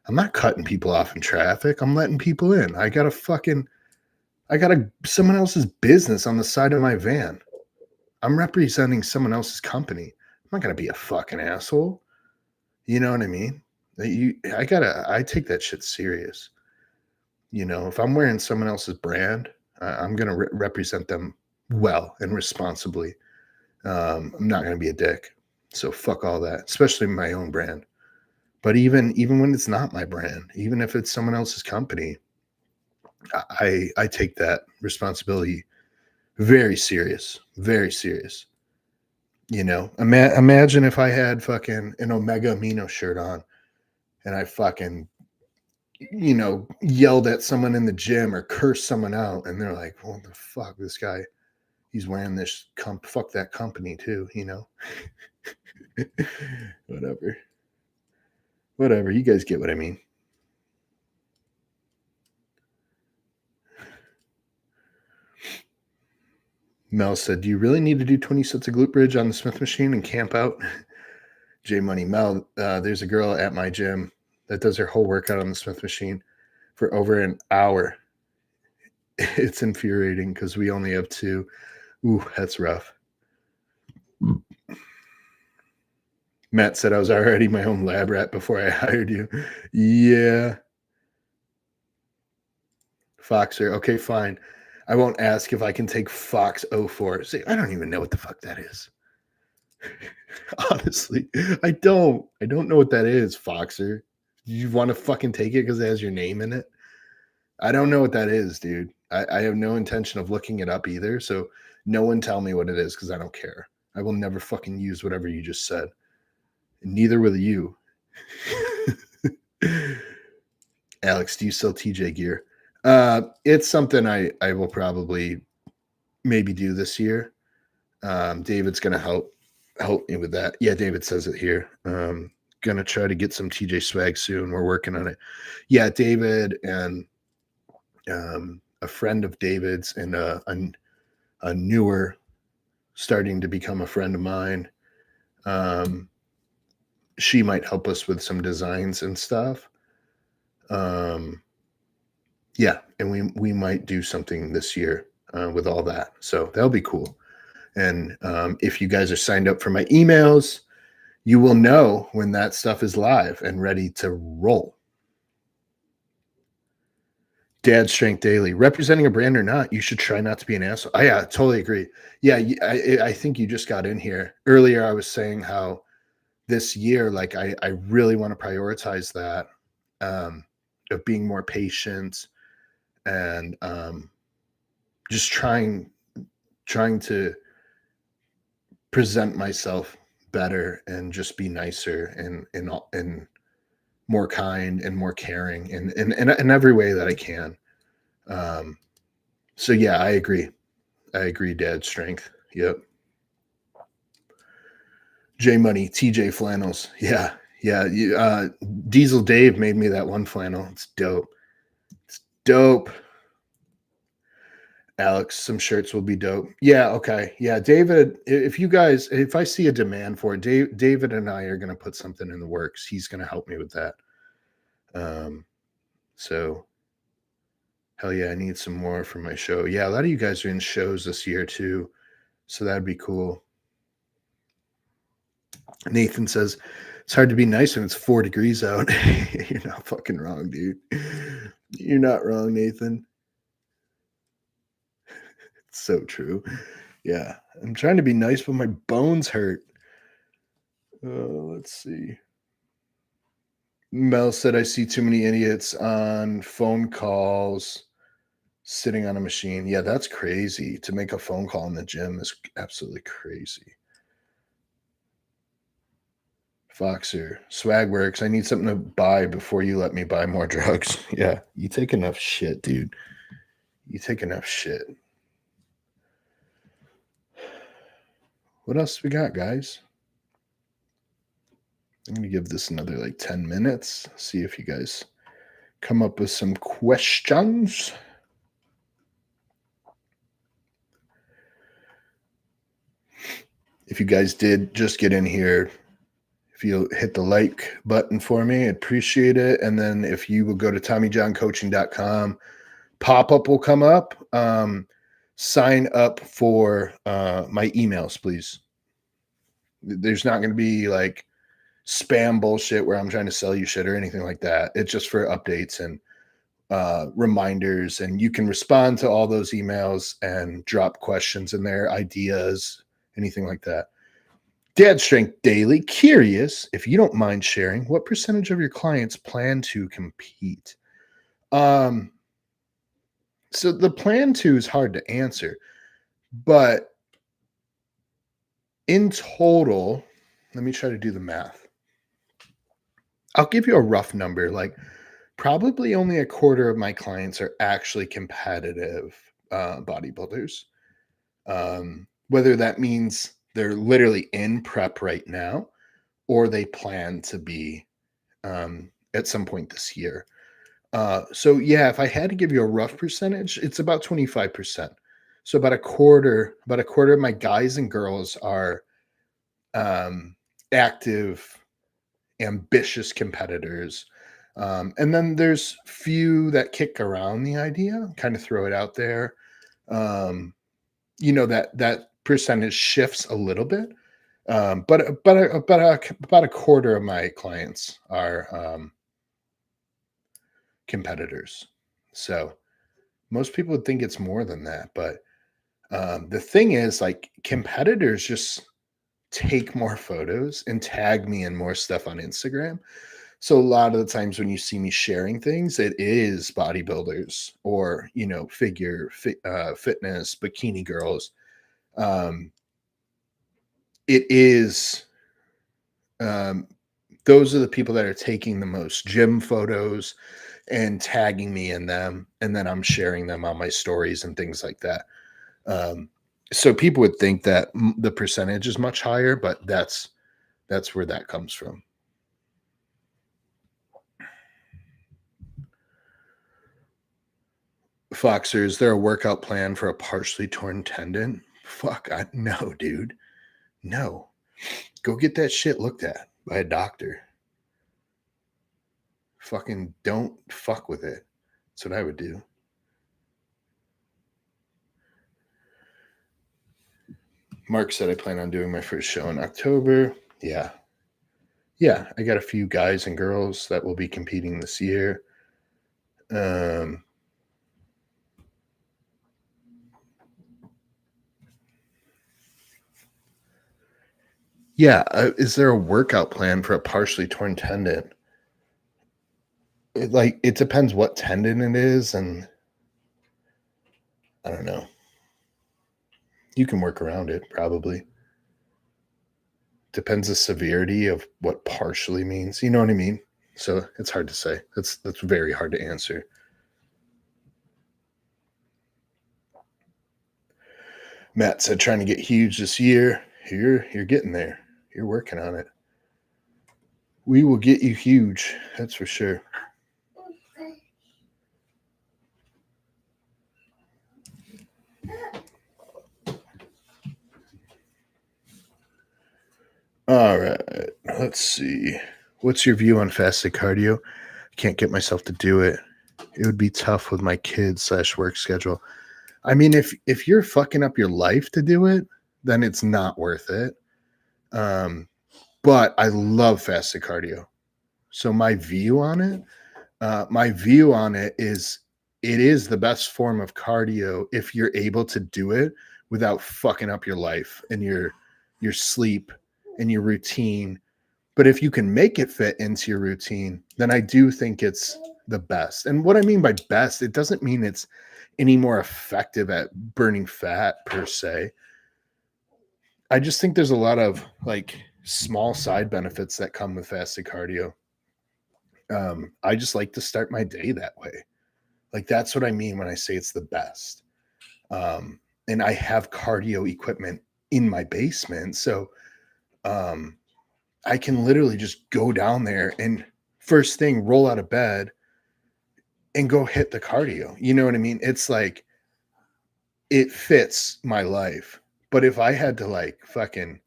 I'm not cutting people off in traffic. I'm letting people in. I got someone else's business on the side of my van. I'm representing someone else's company. I'm not gonna be a fucking asshole. You know what I mean? I take that shit serious. If I'm wearing someone else's brand, I'm gonna represent them well and responsibly. I'm not gonna be a dick. So fuck all that, especially my own brand. But even when it's not my brand, even if it's someone else's company, I take that responsibility very serious, very serious. Imagine if I had fucking an Omega Amino shirt on and I fucking yelled at someone in the gym or cursed someone out, and they're like, "What the fuck, this guy? He's wearing this fuck that company too." Whatever, whatever. You guys get what I mean. Mel said, "Do you really need to do 20 sets of glute bridge on the Smith machine and camp out?" J Money Mel, there's a girl at my gym that does her whole workout on the Smith machine for over an hour. It's infuriating because we only have two. Ooh, that's rough. Matt said I was already my own lab rat before I hired you. Yeah. Foxer. Okay, fine. I won't ask if I can take Fox 04. See, I don't even know what the fuck that is. Honestly, I don't. I don't know what that is, Foxer. You want to fucking take it because it has your name in it? I don't know what that is, dude. I have no intention of looking it up either. So no one tell me what it is because I don't care. I will never fucking use whatever you just said. Neither will you. Alex, do you sell TJ gear? It's something I will probably maybe do this year. David's gonna help me with that. Yeah, David says it here. Gonna try to get some TJ swag soon. We're working on it. Yeah, David and a friend of David's and a newer starting to become a friend of mine. She might help us with some designs and stuff. Yeah, and we might do something this year with all that. So that'll be cool. And if you guys are signed up for my emails, you will know when that stuff is live and ready to roll. Dad Strength Daily, representing a brand or not, you should try not to be an asshole. I totally agree. Yeah, I think you just got in here earlier. I was saying how this year, like I really want to prioritize that of being more patient and just trying to present myself better and just be nicer and more kind and more caring in every way that I can. Um, so yeah, I agree. I agree, Dad strength. Yep. J Money, TJ flannels. Yeah. Yeah. Diesel Dave made me that one flannel. It's dope. It's dope. Alex, some shirts will be dope. Yeah, okay. Yeah, David, if you guys, if I see a demand for it, David and I are going to put something in the works. He's going to help me with that. So hell yeah, I need some more for my show. Yeah, a lot of you guys are in shows this year too. So that'd be cool. Nathan says, it's hard to be nice when it's 4 degrees out. You're not fucking wrong, dude. You're not wrong, Nathan. It's so true. Yeah. I'm trying to be nice, but my bones hurt. Let's see. Mel said, I see too many idiots on phone calls sitting on a machine. Yeah, that's crazy. To make a phone call in the gym is absolutely crazy. Foxer, Swagworks, I need something to buy before you let me buy more drugs. Yeah, you take enough shit, dude. You take enough shit. What else we got, guys? I'm going to give this another like 10 minutes. See if you guys come up with some questions. If you guys did just get in here, if you'll hit the like button for me, I'd appreciate it. And then if you will go to TommyJohnCoaching.com, pop-up will come up. Sign up for my emails, please. There's not going to be like spam bullshit where I'm trying to sell you shit or anything like that. It's just for updates and reminders, and you can respond to all those emails and drop questions in there, ideas, anything like that. Dad Strength Daily, curious if you don't mind sharing what percentage of your clients plan to compete. So the plan to is hard to answer, but in total, let me try to do the math. I'll give you a rough number. Like probably only a quarter of my clients are actually competitive bodybuilders. Whether that means they're literally in prep right now or they plan to be at some point this year. So yeah, if I had to give you a rough percentage, it's about 25%. So about a quarter of my guys and girls are active, ambitious competitors. And then there's few that kick around the idea, kind of throw it out there. That percentage shifts a little bit. But about a quarter of my clients are competitors. So most people would think it's more than that, but the thing is, like, competitors just take more photos and tag me in more stuff on Instagram. So a lot of the times when you see me sharing things, it is bodybuilders or fitness, bikini girls. It is those are the people that are taking the most gym photos and tagging me in them, and then I'm sharing them on my stories and things like that. So people would think that the percentage is much higher, but that's where that comes from. Foxer, is there a workout plan for a partially torn tendon? No, dude. No. Go get that shit looked at by a doctor. Fucking don't fuck with it. That's what I would do. Mark said I plan on doing my first show in October. Yeah. Yeah, I got a few guys and girls that will be competing this year. Yeah, is there a workout plan for a partially torn tendon? It depends what tendon it is, and I don't know. You can work around it, probably. Depends the severity of what partially means. You know what I mean? So it's hard to say. That's very hard to answer. Matt said trying to get huge this year. You're getting there. You're working on it. We will get you huge. That's for sure. All right. Let's see. What's your view on fasted cardio? Can't get myself to do it. It would be tough with my kids / work schedule. I mean, if you're fucking up your life to do it, then it's not worth it. But I love fasted cardio. So my view on it is it is the best form of cardio if you're able to do it without fucking up your life and your sleep and your routine. But if you can make it fit into your routine, then I do think it's the best. And what I mean by best, it doesn't mean it's any more effective at burning fat per se. I just think there's a lot of like small side benefits that come with fasted cardio. I just like to start my day that way. Like that's what I mean when I say it's the best. And I have cardio equipment in my basement, so um, I can literally just go down there and first thing roll out of bed and go hit the cardio. You know what I mean? It's like it fits my life. But if I had to like fucking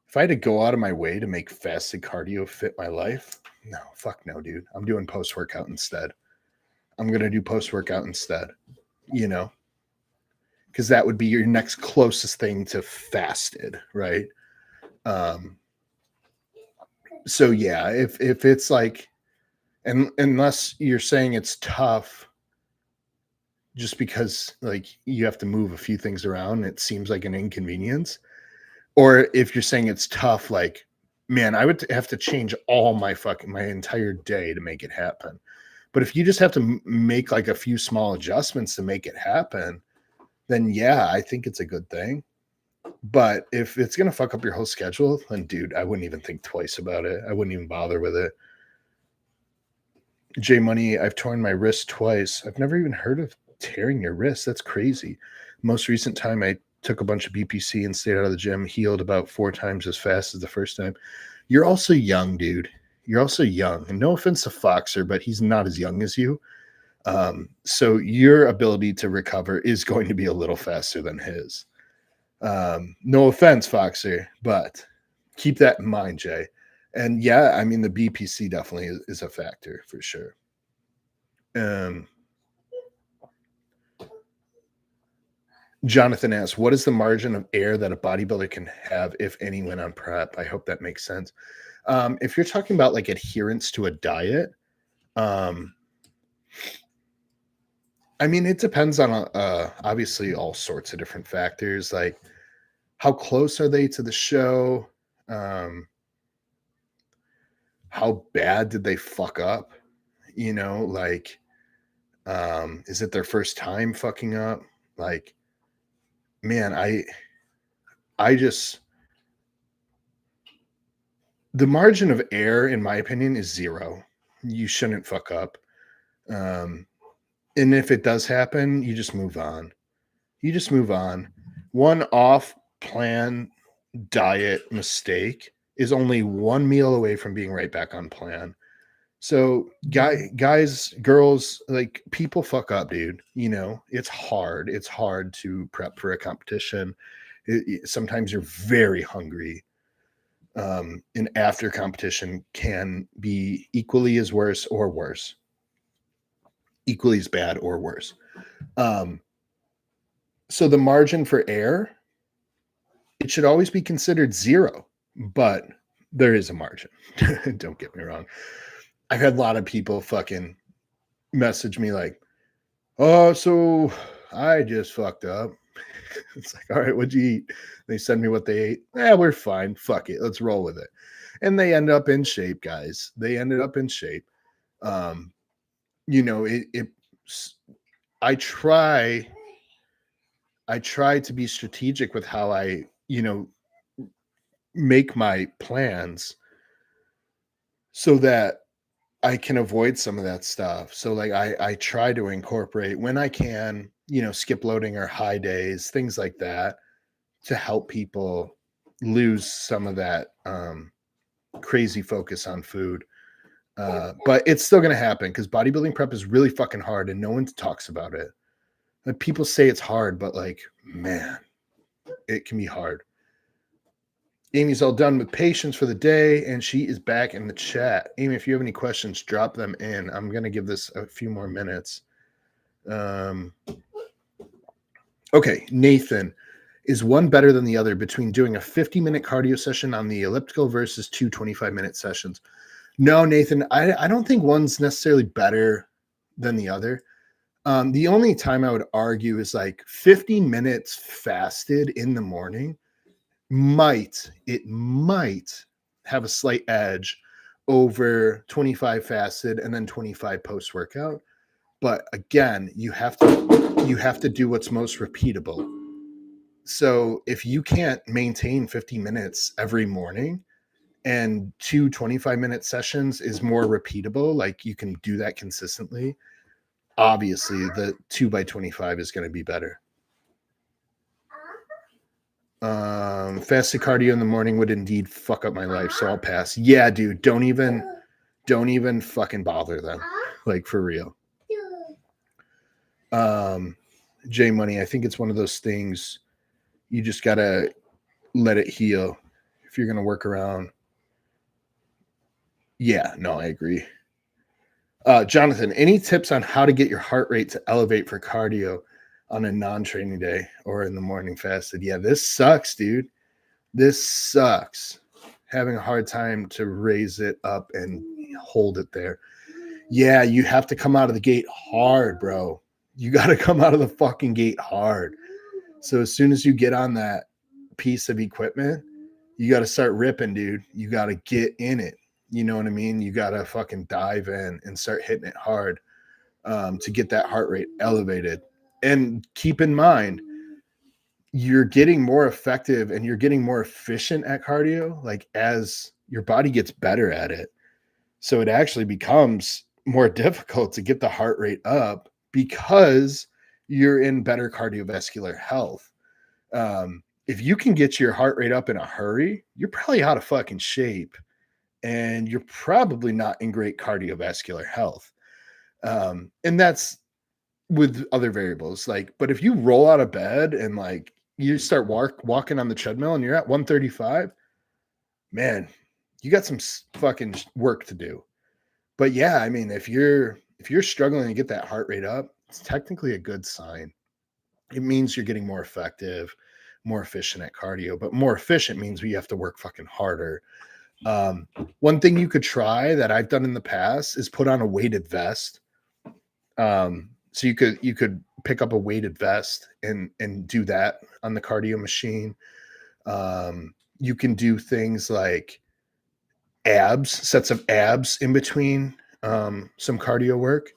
if I had to go out of my way to make fasted cardio fit my life, no, fuck no, dude. I'm doing post workout instead. I'm going to do post workout instead, you know, because that would be your next closest thing to fasted, right? Um, so yeah, if it's like, and unless you're saying it's tough, just because like you have to move a few things around, it seems like an inconvenience. Or if you're saying it's tough, like, man, I would have to change all my entire day to make it happen. But if you just have to make like a few small adjustments to make it happen, then yeah, I think it's a good thing. But if it's gonna fuck up your whole schedule, then dude, I wouldn't even think twice about it. I wouldn't even bother with it. J Money, I've torn my wrist twice. I've never even heard of tearing your wrist. That's crazy. Most recent time I took a bunch of BPC and stayed out of the gym, healed about 4 times as fast as the first time. You're also young, dude. You're also young. And no offense to Foxer, but he's not as young as you. So your ability to recover is going to be a little faster than his. No offense, Foxer, but keep that in mind, Jay. And yeah, I mean the BPC definitely is a factor for sure. Um, Jonathan asks, "What is the margin of error that a bodybuilder can have, if any, when on prep?" I hope that makes sense. If you're talking about like adherence to a diet, um, I mean it depends on obviously all sorts of different factors, like how close are they to the show, um, how bad did they fuck up, you know, like is it their first time fucking up? Like, man, I just the margin of error, in my opinion, is zero. You shouldn't fuck up. Um, and if it does happen, you just move on. You just move on. One off plan diet mistake is only one meal away from being right back on plan. So guys, girls, like people fuck up, dude. You know, it's hard. It's hard to prep for a competition. Sometimes you're very hungry. And after competition can be equally as worse or worse, equally as bad or worse. Um, so the margin for error, it should always be considered zero, but there is a margin. Don't get me wrong. I've had a lot of people fucking message me like, "Oh, so I just fucked up." It's like, all right, what'd you eat? They send me what they ate. Yeah, we're fine. Fuck it. Let's roll with it. And they end up in shape, guys. They ended up in shape. Um, you know, I try I try to be strategic with how I, you know, make my plans so that I can avoid some of that stuff. So like I try to incorporate when I can, skip loading or high days, things like that to help people lose some of that crazy focus on food. But it's still going to happen because bodybuilding prep is really fucking hard and no one talks about it. Like people say it's hard, but like, man, it can be hard. Amy's all done with patients for the day and she is back in the chat. Amy, if you have any questions, drop them in. I'm going to give this a few more minutes. Okay, Nathan, is one better than the other between doing a 50-minute cardio session on the elliptical versus two 25-minute sessions? No, Nathan, I don't think one's necessarily better than the other. The only time I would argue is like 50 minutes fasted in the morning might have a slight edge over 25 fasted and then 25 post workout. But again, you have to do what's most repeatable. So if you can't maintain 50 minutes every morning and two 25-minute sessions is more repeatable, like you can do that consistently, obviously the 2x25 is going to be better. Fasted cardio in the morning would indeed fuck up my life, so I'll pass. Yeah, dude, don't even fucking bother them, like for real. J Money, I think it's one of those things you just gotta let it heal if you're gonna work around. Yeah, no, I agree. Jonathan, any tips on how to get your heart rate to elevate for cardio on a non-training day or in the morning fasted? Yeah, this sucks, dude. This sucks. Having a hard time to raise it up and hold it there. Yeah, you have to come out of the gate hard, bro. You got to come out of the fucking gate hard. So as soon as you get on that piece of equipment, you got to start ripping, dude. You got to get in it. You know what I mean? You got to fucking dive in and start hitting it hard to get that heart rate elevated. And keep in mind, you're getting more effective and you're getting more efficient at cardio, like as your body gets better at it. So it actually becomes more difficult to get the heart rate up because you're in better cardiovascular health. If you can get your heart rate up in a hurry, you're probably out of fucking shape and you're probably not in great cardiovascular health. And that's with other variables. Like, but if you roll out of bed and like you start walking on the treadmill and you're at 135, man, you got some fucking work to do. But yeah, I mean, if you're struggling to get that heart rate up, it's technically a good sign. It means you're getting more effective, more efficient at cardio, but more efficient means we have to work fucking harder. One thing you could try that I've done in the past is put on a weighted vest. So you could pick up a weighted vest and do that on the cardio machine. You can do things like sets of abs in between some cardio work.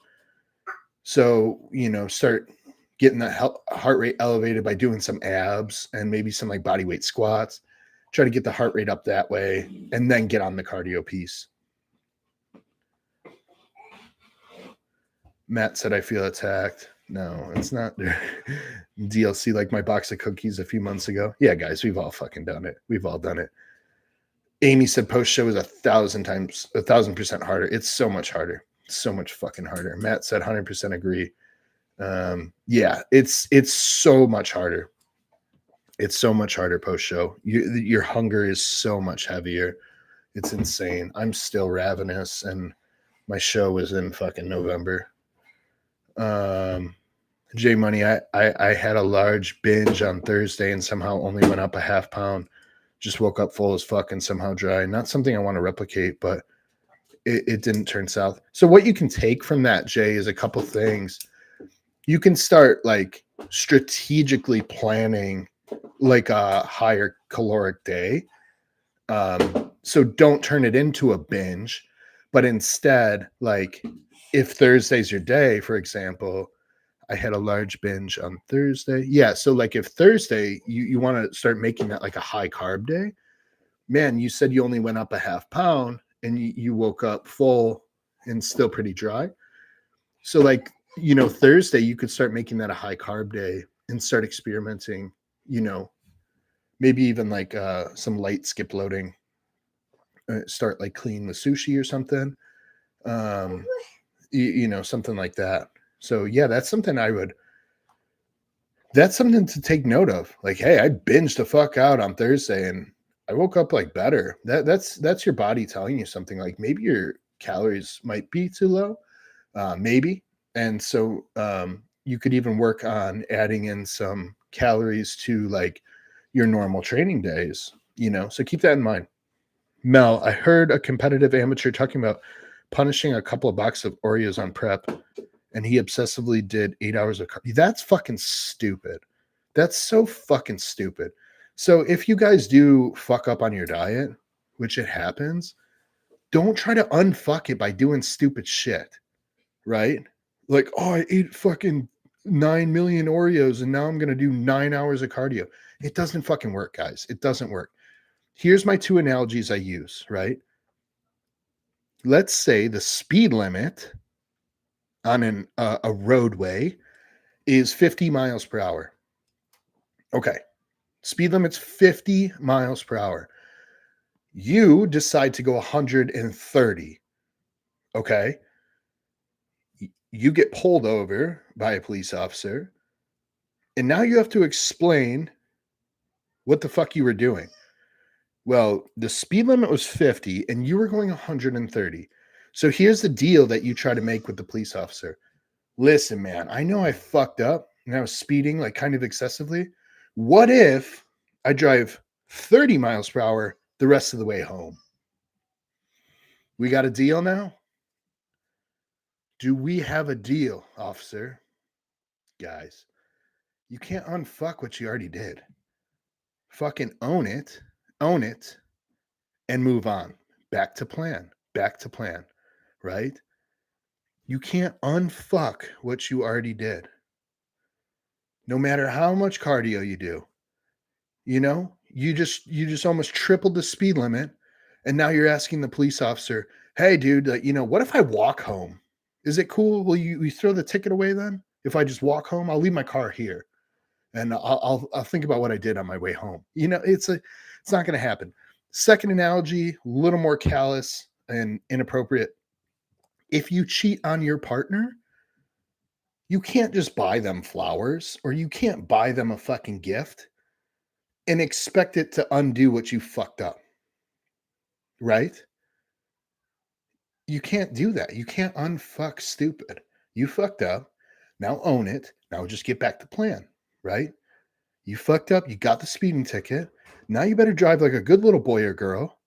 So, start getting that heart rate elevated by doing some abs and maybe some like body weight squats. Try to get the heart rate up that way and then get on the cardio piece. Matt said, I feel attacked. No, it's not DLC like my box of cookies a few months ago. Yeah, guys, we've all fucking done it. We've all done it. Amy said post show is 1,000% harder. It's so much harder. So much fucking harder. Matt said 100% agree. Yeah, it's so much harder. It's so much harder post show. Your hunger is so much heavier. It's insane. I'm still ravenous, and my show was in fucking November. J Money, I had a large binge on Thursday and somehow only went up a half pound. Just woke up full as fuck and somehow dry. Not something I want to replicate, but it didn't turn south. So what you can take from that, Jay, is a couple things. You can start like strategically planning like a higher caloric day. So don't turn it into a binge, but instead, like if Thursday's your day, for example, I had a large binge on Thursday. Yeah. So like if Thursday you want to start making that like a high carb day, man, you said you only went up a half pound and you woke up full and still pretty dry. So like, Thursday you could start making that a high carb day and start experimenting, maybe even like some light skip loading. Start like clean with sushi or something. Um, something like that. So yeah, that's something to take note of. Like, hey, I binged the fuck out on Thursday and I woke up like better. That's your body telling you something. Like maybe your calories might be too low, maybe. And so you could even work on adding in some calories to like your normal training days. So keep that in mind. Mel, I heard a competitive amateur talking about punishing a couple of boxes of Oreos on prep, and he obsessively did 8 hours of cardio. That's fucking stupid. That's so fucking stupid. So if you guys do fuck up on your diet, which it happens, don't try to unfuck it by doing stupid shit, right? Like, oh, I ate fucking 9 million Oreos and now I'm going to do 9 hours of cardio. It doesn't fucking work, guys. It doesn't work. Here's my two analogies I use, right? Let's say the speed limit on a roadway is 50 miles per hour. Okay. Speed limit's 50 miles per hour. You decide to go 130. Okay. You get pulled over by a police officer. And now you have to explain what the fuck you were doing. Well, the speed limit was 50 and you were going 130. So here's the deal that you try to make with the police officer. Listen, man, I know I fucked up and I was speeding like kind of excessively. What if I drive 30 miles per hour the rest of the way home? We got a deal now? Do we have a deal, officer? Guys, you can't unfuck what you already did. Fucking own it, and move on. Back to plan, right? You can't unfuck what you already did. No matter how much cardio you do, you just almost tripled the speed limit, and now you're asking the police officer, hey dude, what if I walk home? Is it cool? Will you throw the ticket away then if I just walk home? I'll leave my car here and I'll think about what I did on my way home. It's not going to happen. Second analogy, a little more callous and inappropriate. If you cheat on your partner, you can't just buy them flowers or you can't buy them a fucking gift and expect it to undo what you fucked up. Right? You can't do that. You can't unfuck stupid. You fucked up. Now own it. Now just get back to plan. Right? You fucked up. You got the speeding ticket. Now you better drive like a good little boy or girl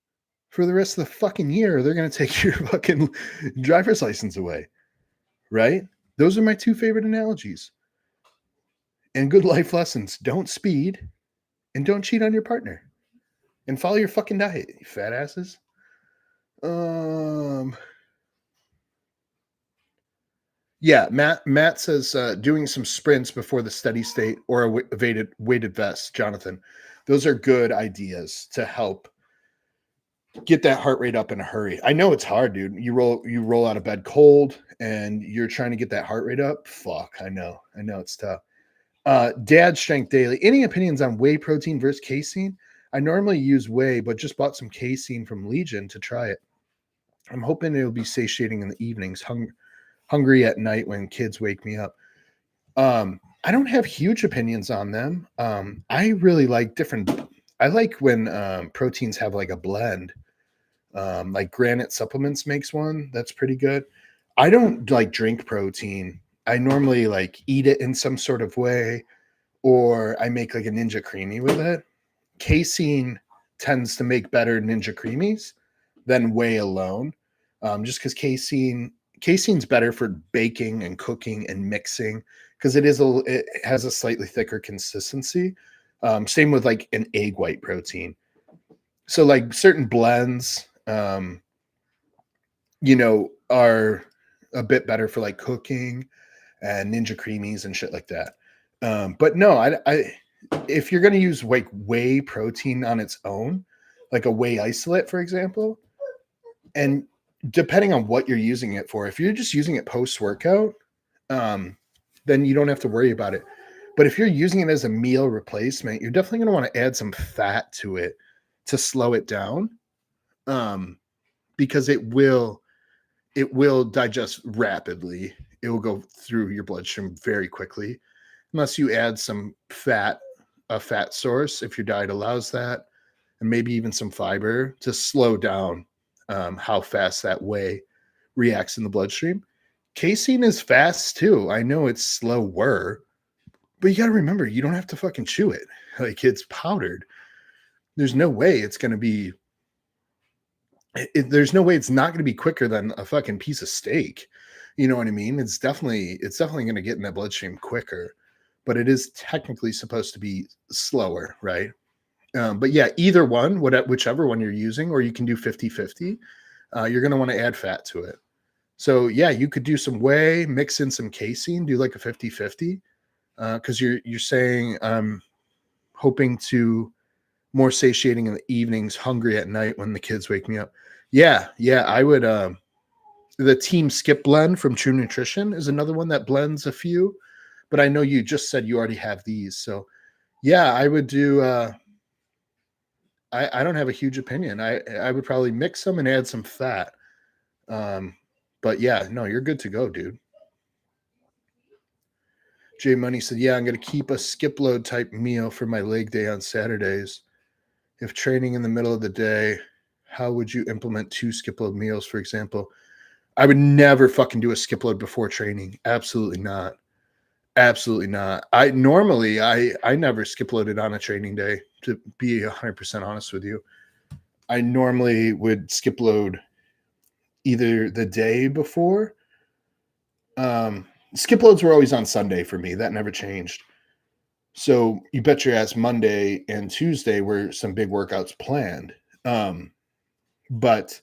for the rest of the fucking year. They're going to take your fucking driver's license away. Right? Those are my two favorite analogies. And good life lessons. Don't speed and don't cheat on your partner. And follow your fucking diet, you fat asses. Yeah, Matt says doing some sprints before the steady state or a weighted vest, Jonathan. Those are good ideas to help get that heart rate up in a hurry. I know it's hard, dude. You roll out of bed cold and you're trying to get that heart rate up. Fuck, I know it's tough. Dad Strength Daily. Any opinions on whey protein versus casein? I normally use whey, but just bought some casein from Legion to try it. I'm hoping it'll be satiating in the evenings, hungry at night when kids wake me up. I don't have huge opinions on them. I really like I like when proteins have like a blend. Like Granite Supplements makes one that's pretty good. I don't like drink protein. I normally like eat it in some sort of way, or I make like a Ninja Creamy with it. Casein tends to make better Ninja Creamies than whey alone, just because casein's better for baking and cooking and mixing because it has a slightly thicker consistency. Same with like an egg white protein. So like certain blends, are a bit better for like cooking and Ninja Creamies and shit like that. But no, I if you're going to use like whey protein on its own, like a whey isolate, for example, and depending on what you're using it for, if you're just using it post workout, then you don't have to worry about it. But if you're using it as a meal replacement, you're definitely going to want to add some fat to it to slow it down, because it will digest rapidly. It will go through your bloodstream very quickly, unless you add some fat, a fat source, if your diet allows that, and maybe even some fiber to slow down how fast that whey reacts in the bloodstream. Casein is fast too. I know it's slower, but you got to remember, you don't have to fucking chew it. Like, it's powdered. There's no way it's going to be, there's no way it's not going to be quicker than a fucking piece of steak. You know what I mean? It's definitely going to get in that bloodstream quicker, but it is technically supposed to be slower, right? But yeah, either one, whichever one you're using, or you can do 50-50, you're going to want to add fat to it. So yeah, you could do some whey, mix in some casein, do like a 50-50, because you're saying hoping to more satiating in the evenings, hungry at night when the kids wake me up. Yeah, I would. The Team Skip blend from True Nutrition is another one that blends a few, but I know you just said you already have these, so yeah, I would do. I don't have a huge opinion. I would probably mix them and add some fat. But yeah, no, you're good to go, dude. Jay Money said, "Yeah, I'm going to keep a skip load type meal for my leg day on Saturdays. If training in the middle of the day, how would you implement 2 skip load meals, for example?" I would never fucking do a skip load before training. Absolutely not. Absolutely not. I never skip loaded on a training day, to be 100% honest with you. I normally would skip load either the day before. Skip loads were always on Sunday for me. That never changed. So you bet your ass Monday and Tuesday were some big workouts planned. But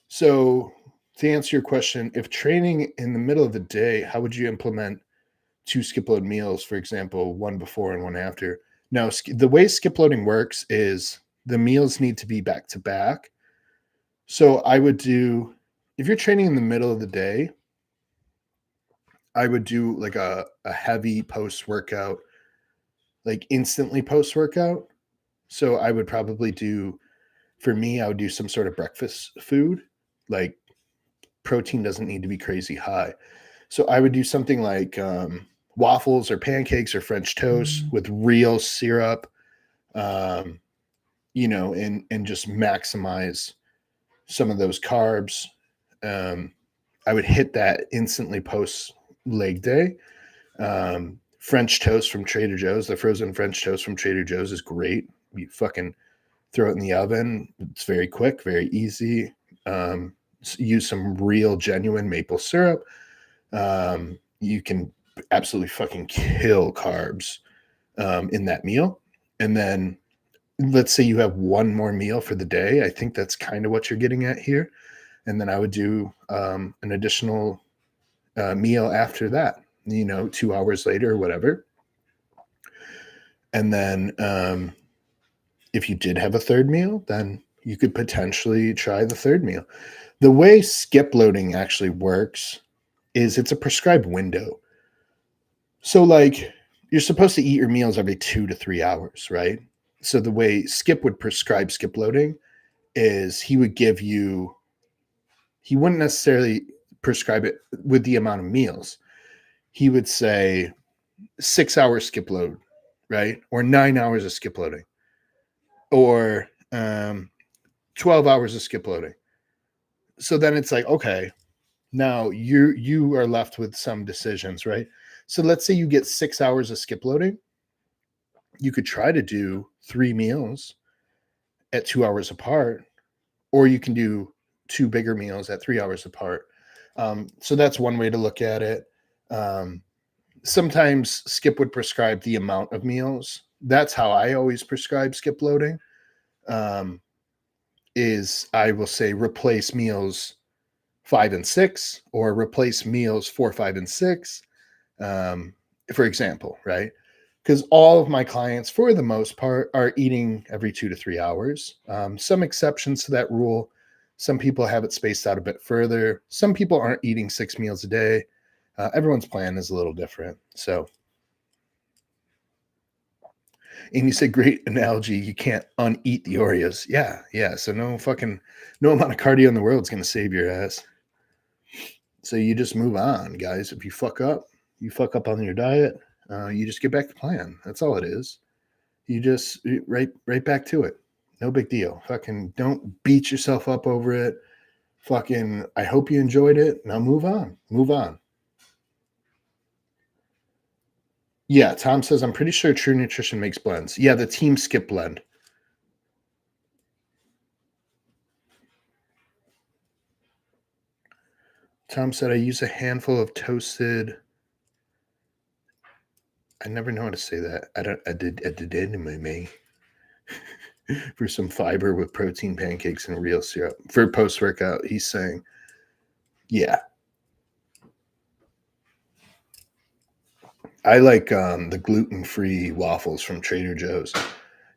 so to answer your question, if training in the middle of the day, how would you implement 2 skip load meals, for example, one before and one after? Now, the way skip loading works is the meals need to be back to back. So I would do, if you're training in the middle of the day, I would do like a heavy post workout, like instantly post workout. So I would probably do, for me, I would do some sort of breakfast food. Like, protein doesn't need to be crazy high. So I would do something like waffles or pancakes or French toast with real syrup, um, and just maximize some of those carbs. I would hit that instantly post leg day. French toast from Trader Joe's, the frozen French toast from Trader Joe's is great. You fucking throw it in the oven. It's very quick, very easy. Use some real, genuine maple syrup. You can absolutely fucking kill carbs in that meal. And then let's say you have one more meal for the day. I think that's kind of what you're getting at here. And then I would do an additional meal after that, 2 hours later or whatever. And then if you did have a third meal, then you could potentially try the third meal. The way skip loading actually works is it's a prescribed window. So, like, you're supposed to eat your meals every 2 to 3 hours, right? So the way Skip would prescribe skip loading is he wouldn't necessarily prescribe it with the amount of meals. He would say 6 hours skip load, right? Or 9 hours of skip loading, or 12 hours of skip loading. So then it's like, okay, now you are left with some decisions, right? So let's say you get 6 hours of skip loading. You could try to do 3 meals at 2 hours apart, or you can do 2 bigger meals at 3 hours apart. So that's one way to look at it. Sometimes Skip would prescribe the amount of meals. That's how I always prescribe skip loading. Is I will say replace meals 5 and 6, or replace meals 4, 5, and 6. For example, right? Because all of my clients, for the most part, are eating every 2 to 3 hours. Some exceptions to that rule. Some people have it spaced out a bit further. Some people aren't eating 6 meals a day. Everyone's plan is a little different. So, and you said great analogy. You can't uneat the Oreos. Yeah, yeah. So no amount of cardio in the world is going to save your ass. So you just move on, guys. If you fuck up, you fuck up on your diet. You just get back to plan. That's all it is. You just right back to it. No big deal. Fucking don't beat yourself up over it. Fucking, I hope you enjoyed it. Now move on. Move on. Yeah, Tom says, I'm pretty sure True Nutrition makes blends. Yeah, the Team Skip blend. Tom said, I use a handful of toasted. I never know how to say that. I did anyway. For some fiber with protein pancakes and real syrup. For post workout, he's saying, yeah. I like the gluten-free waffles from Trader Joe's.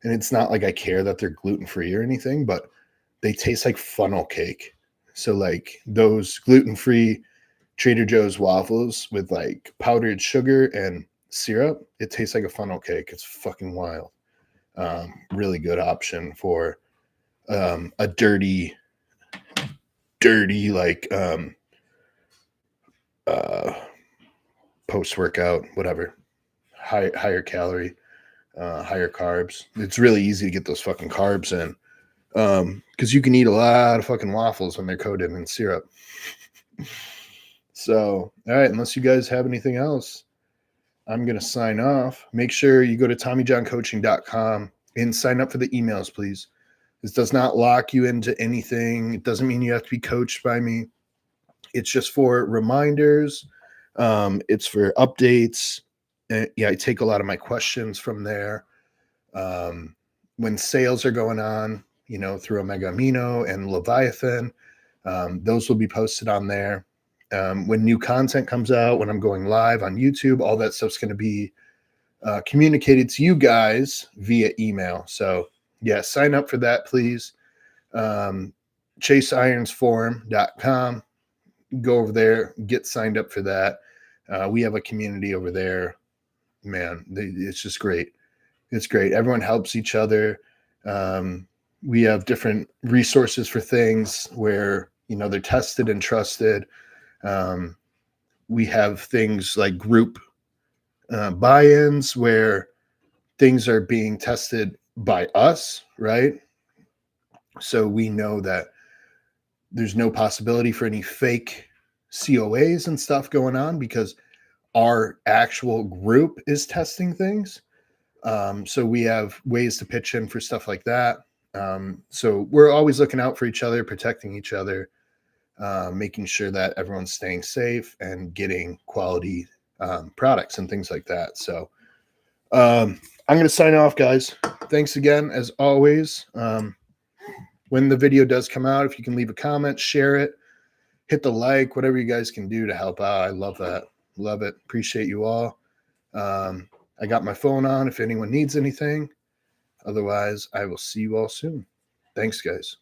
And it's not like I care that they're gluten-free or anything, but they taste like funnel cake. So like those gluten-free Trader Joe's waffles with like powdered sugar and syrup, it tastes like a funnel cake. It's fucking wild. Really good option for a dirty like post-workout, whatever, higher calorie, higher carbs. It's really easy to get those fucking carbs in because you can eat a lot of fucking waffles when they're coated in syrup. So, all right, unless you guys have anything else, I'm going to sign off. Make sure you go to TommyJohnCoaching.com and sign up for the emails, please. This does not lock you into anything. It doesn't mean you have to be coached by me. It's just for reminders. It's for updates. Yeah, I take a lot of my questions from there. When sales are going on, through Omega Amino and Leviathan, those will be posted on there. When new content comes out, when I'm going live on YouTube, all that stuff's going to be communicated to you guys via email. So yeah, sign up for that, please. ChaseIronsForum.com. Go over there, get signed up for that. We have a community over there. Man, it's just great. It's great. Everyone helps each other. We have different resources for things where, they're tested and trusted. We have things like group buy-ins where things are being tested by us, right? So we know that there's no possibility for any fake COAs and stuff going on because our actual group is testing things. So we have ways to pitch in for stuff like that. So we're always looking out for each other, protecting each other, making sure that everyone's staying safe and getting quality products and things like that. So I'm going to sign off, guys. Thanks again, as always. When the video does come out, if you can leave a comment, share it, hit the like, whatever you guys can do to help out. I love that. Love it. Appreciate you all. I got my phone on if anyone needs anything. Otherwise, I will see you all soon. Thanks, guys.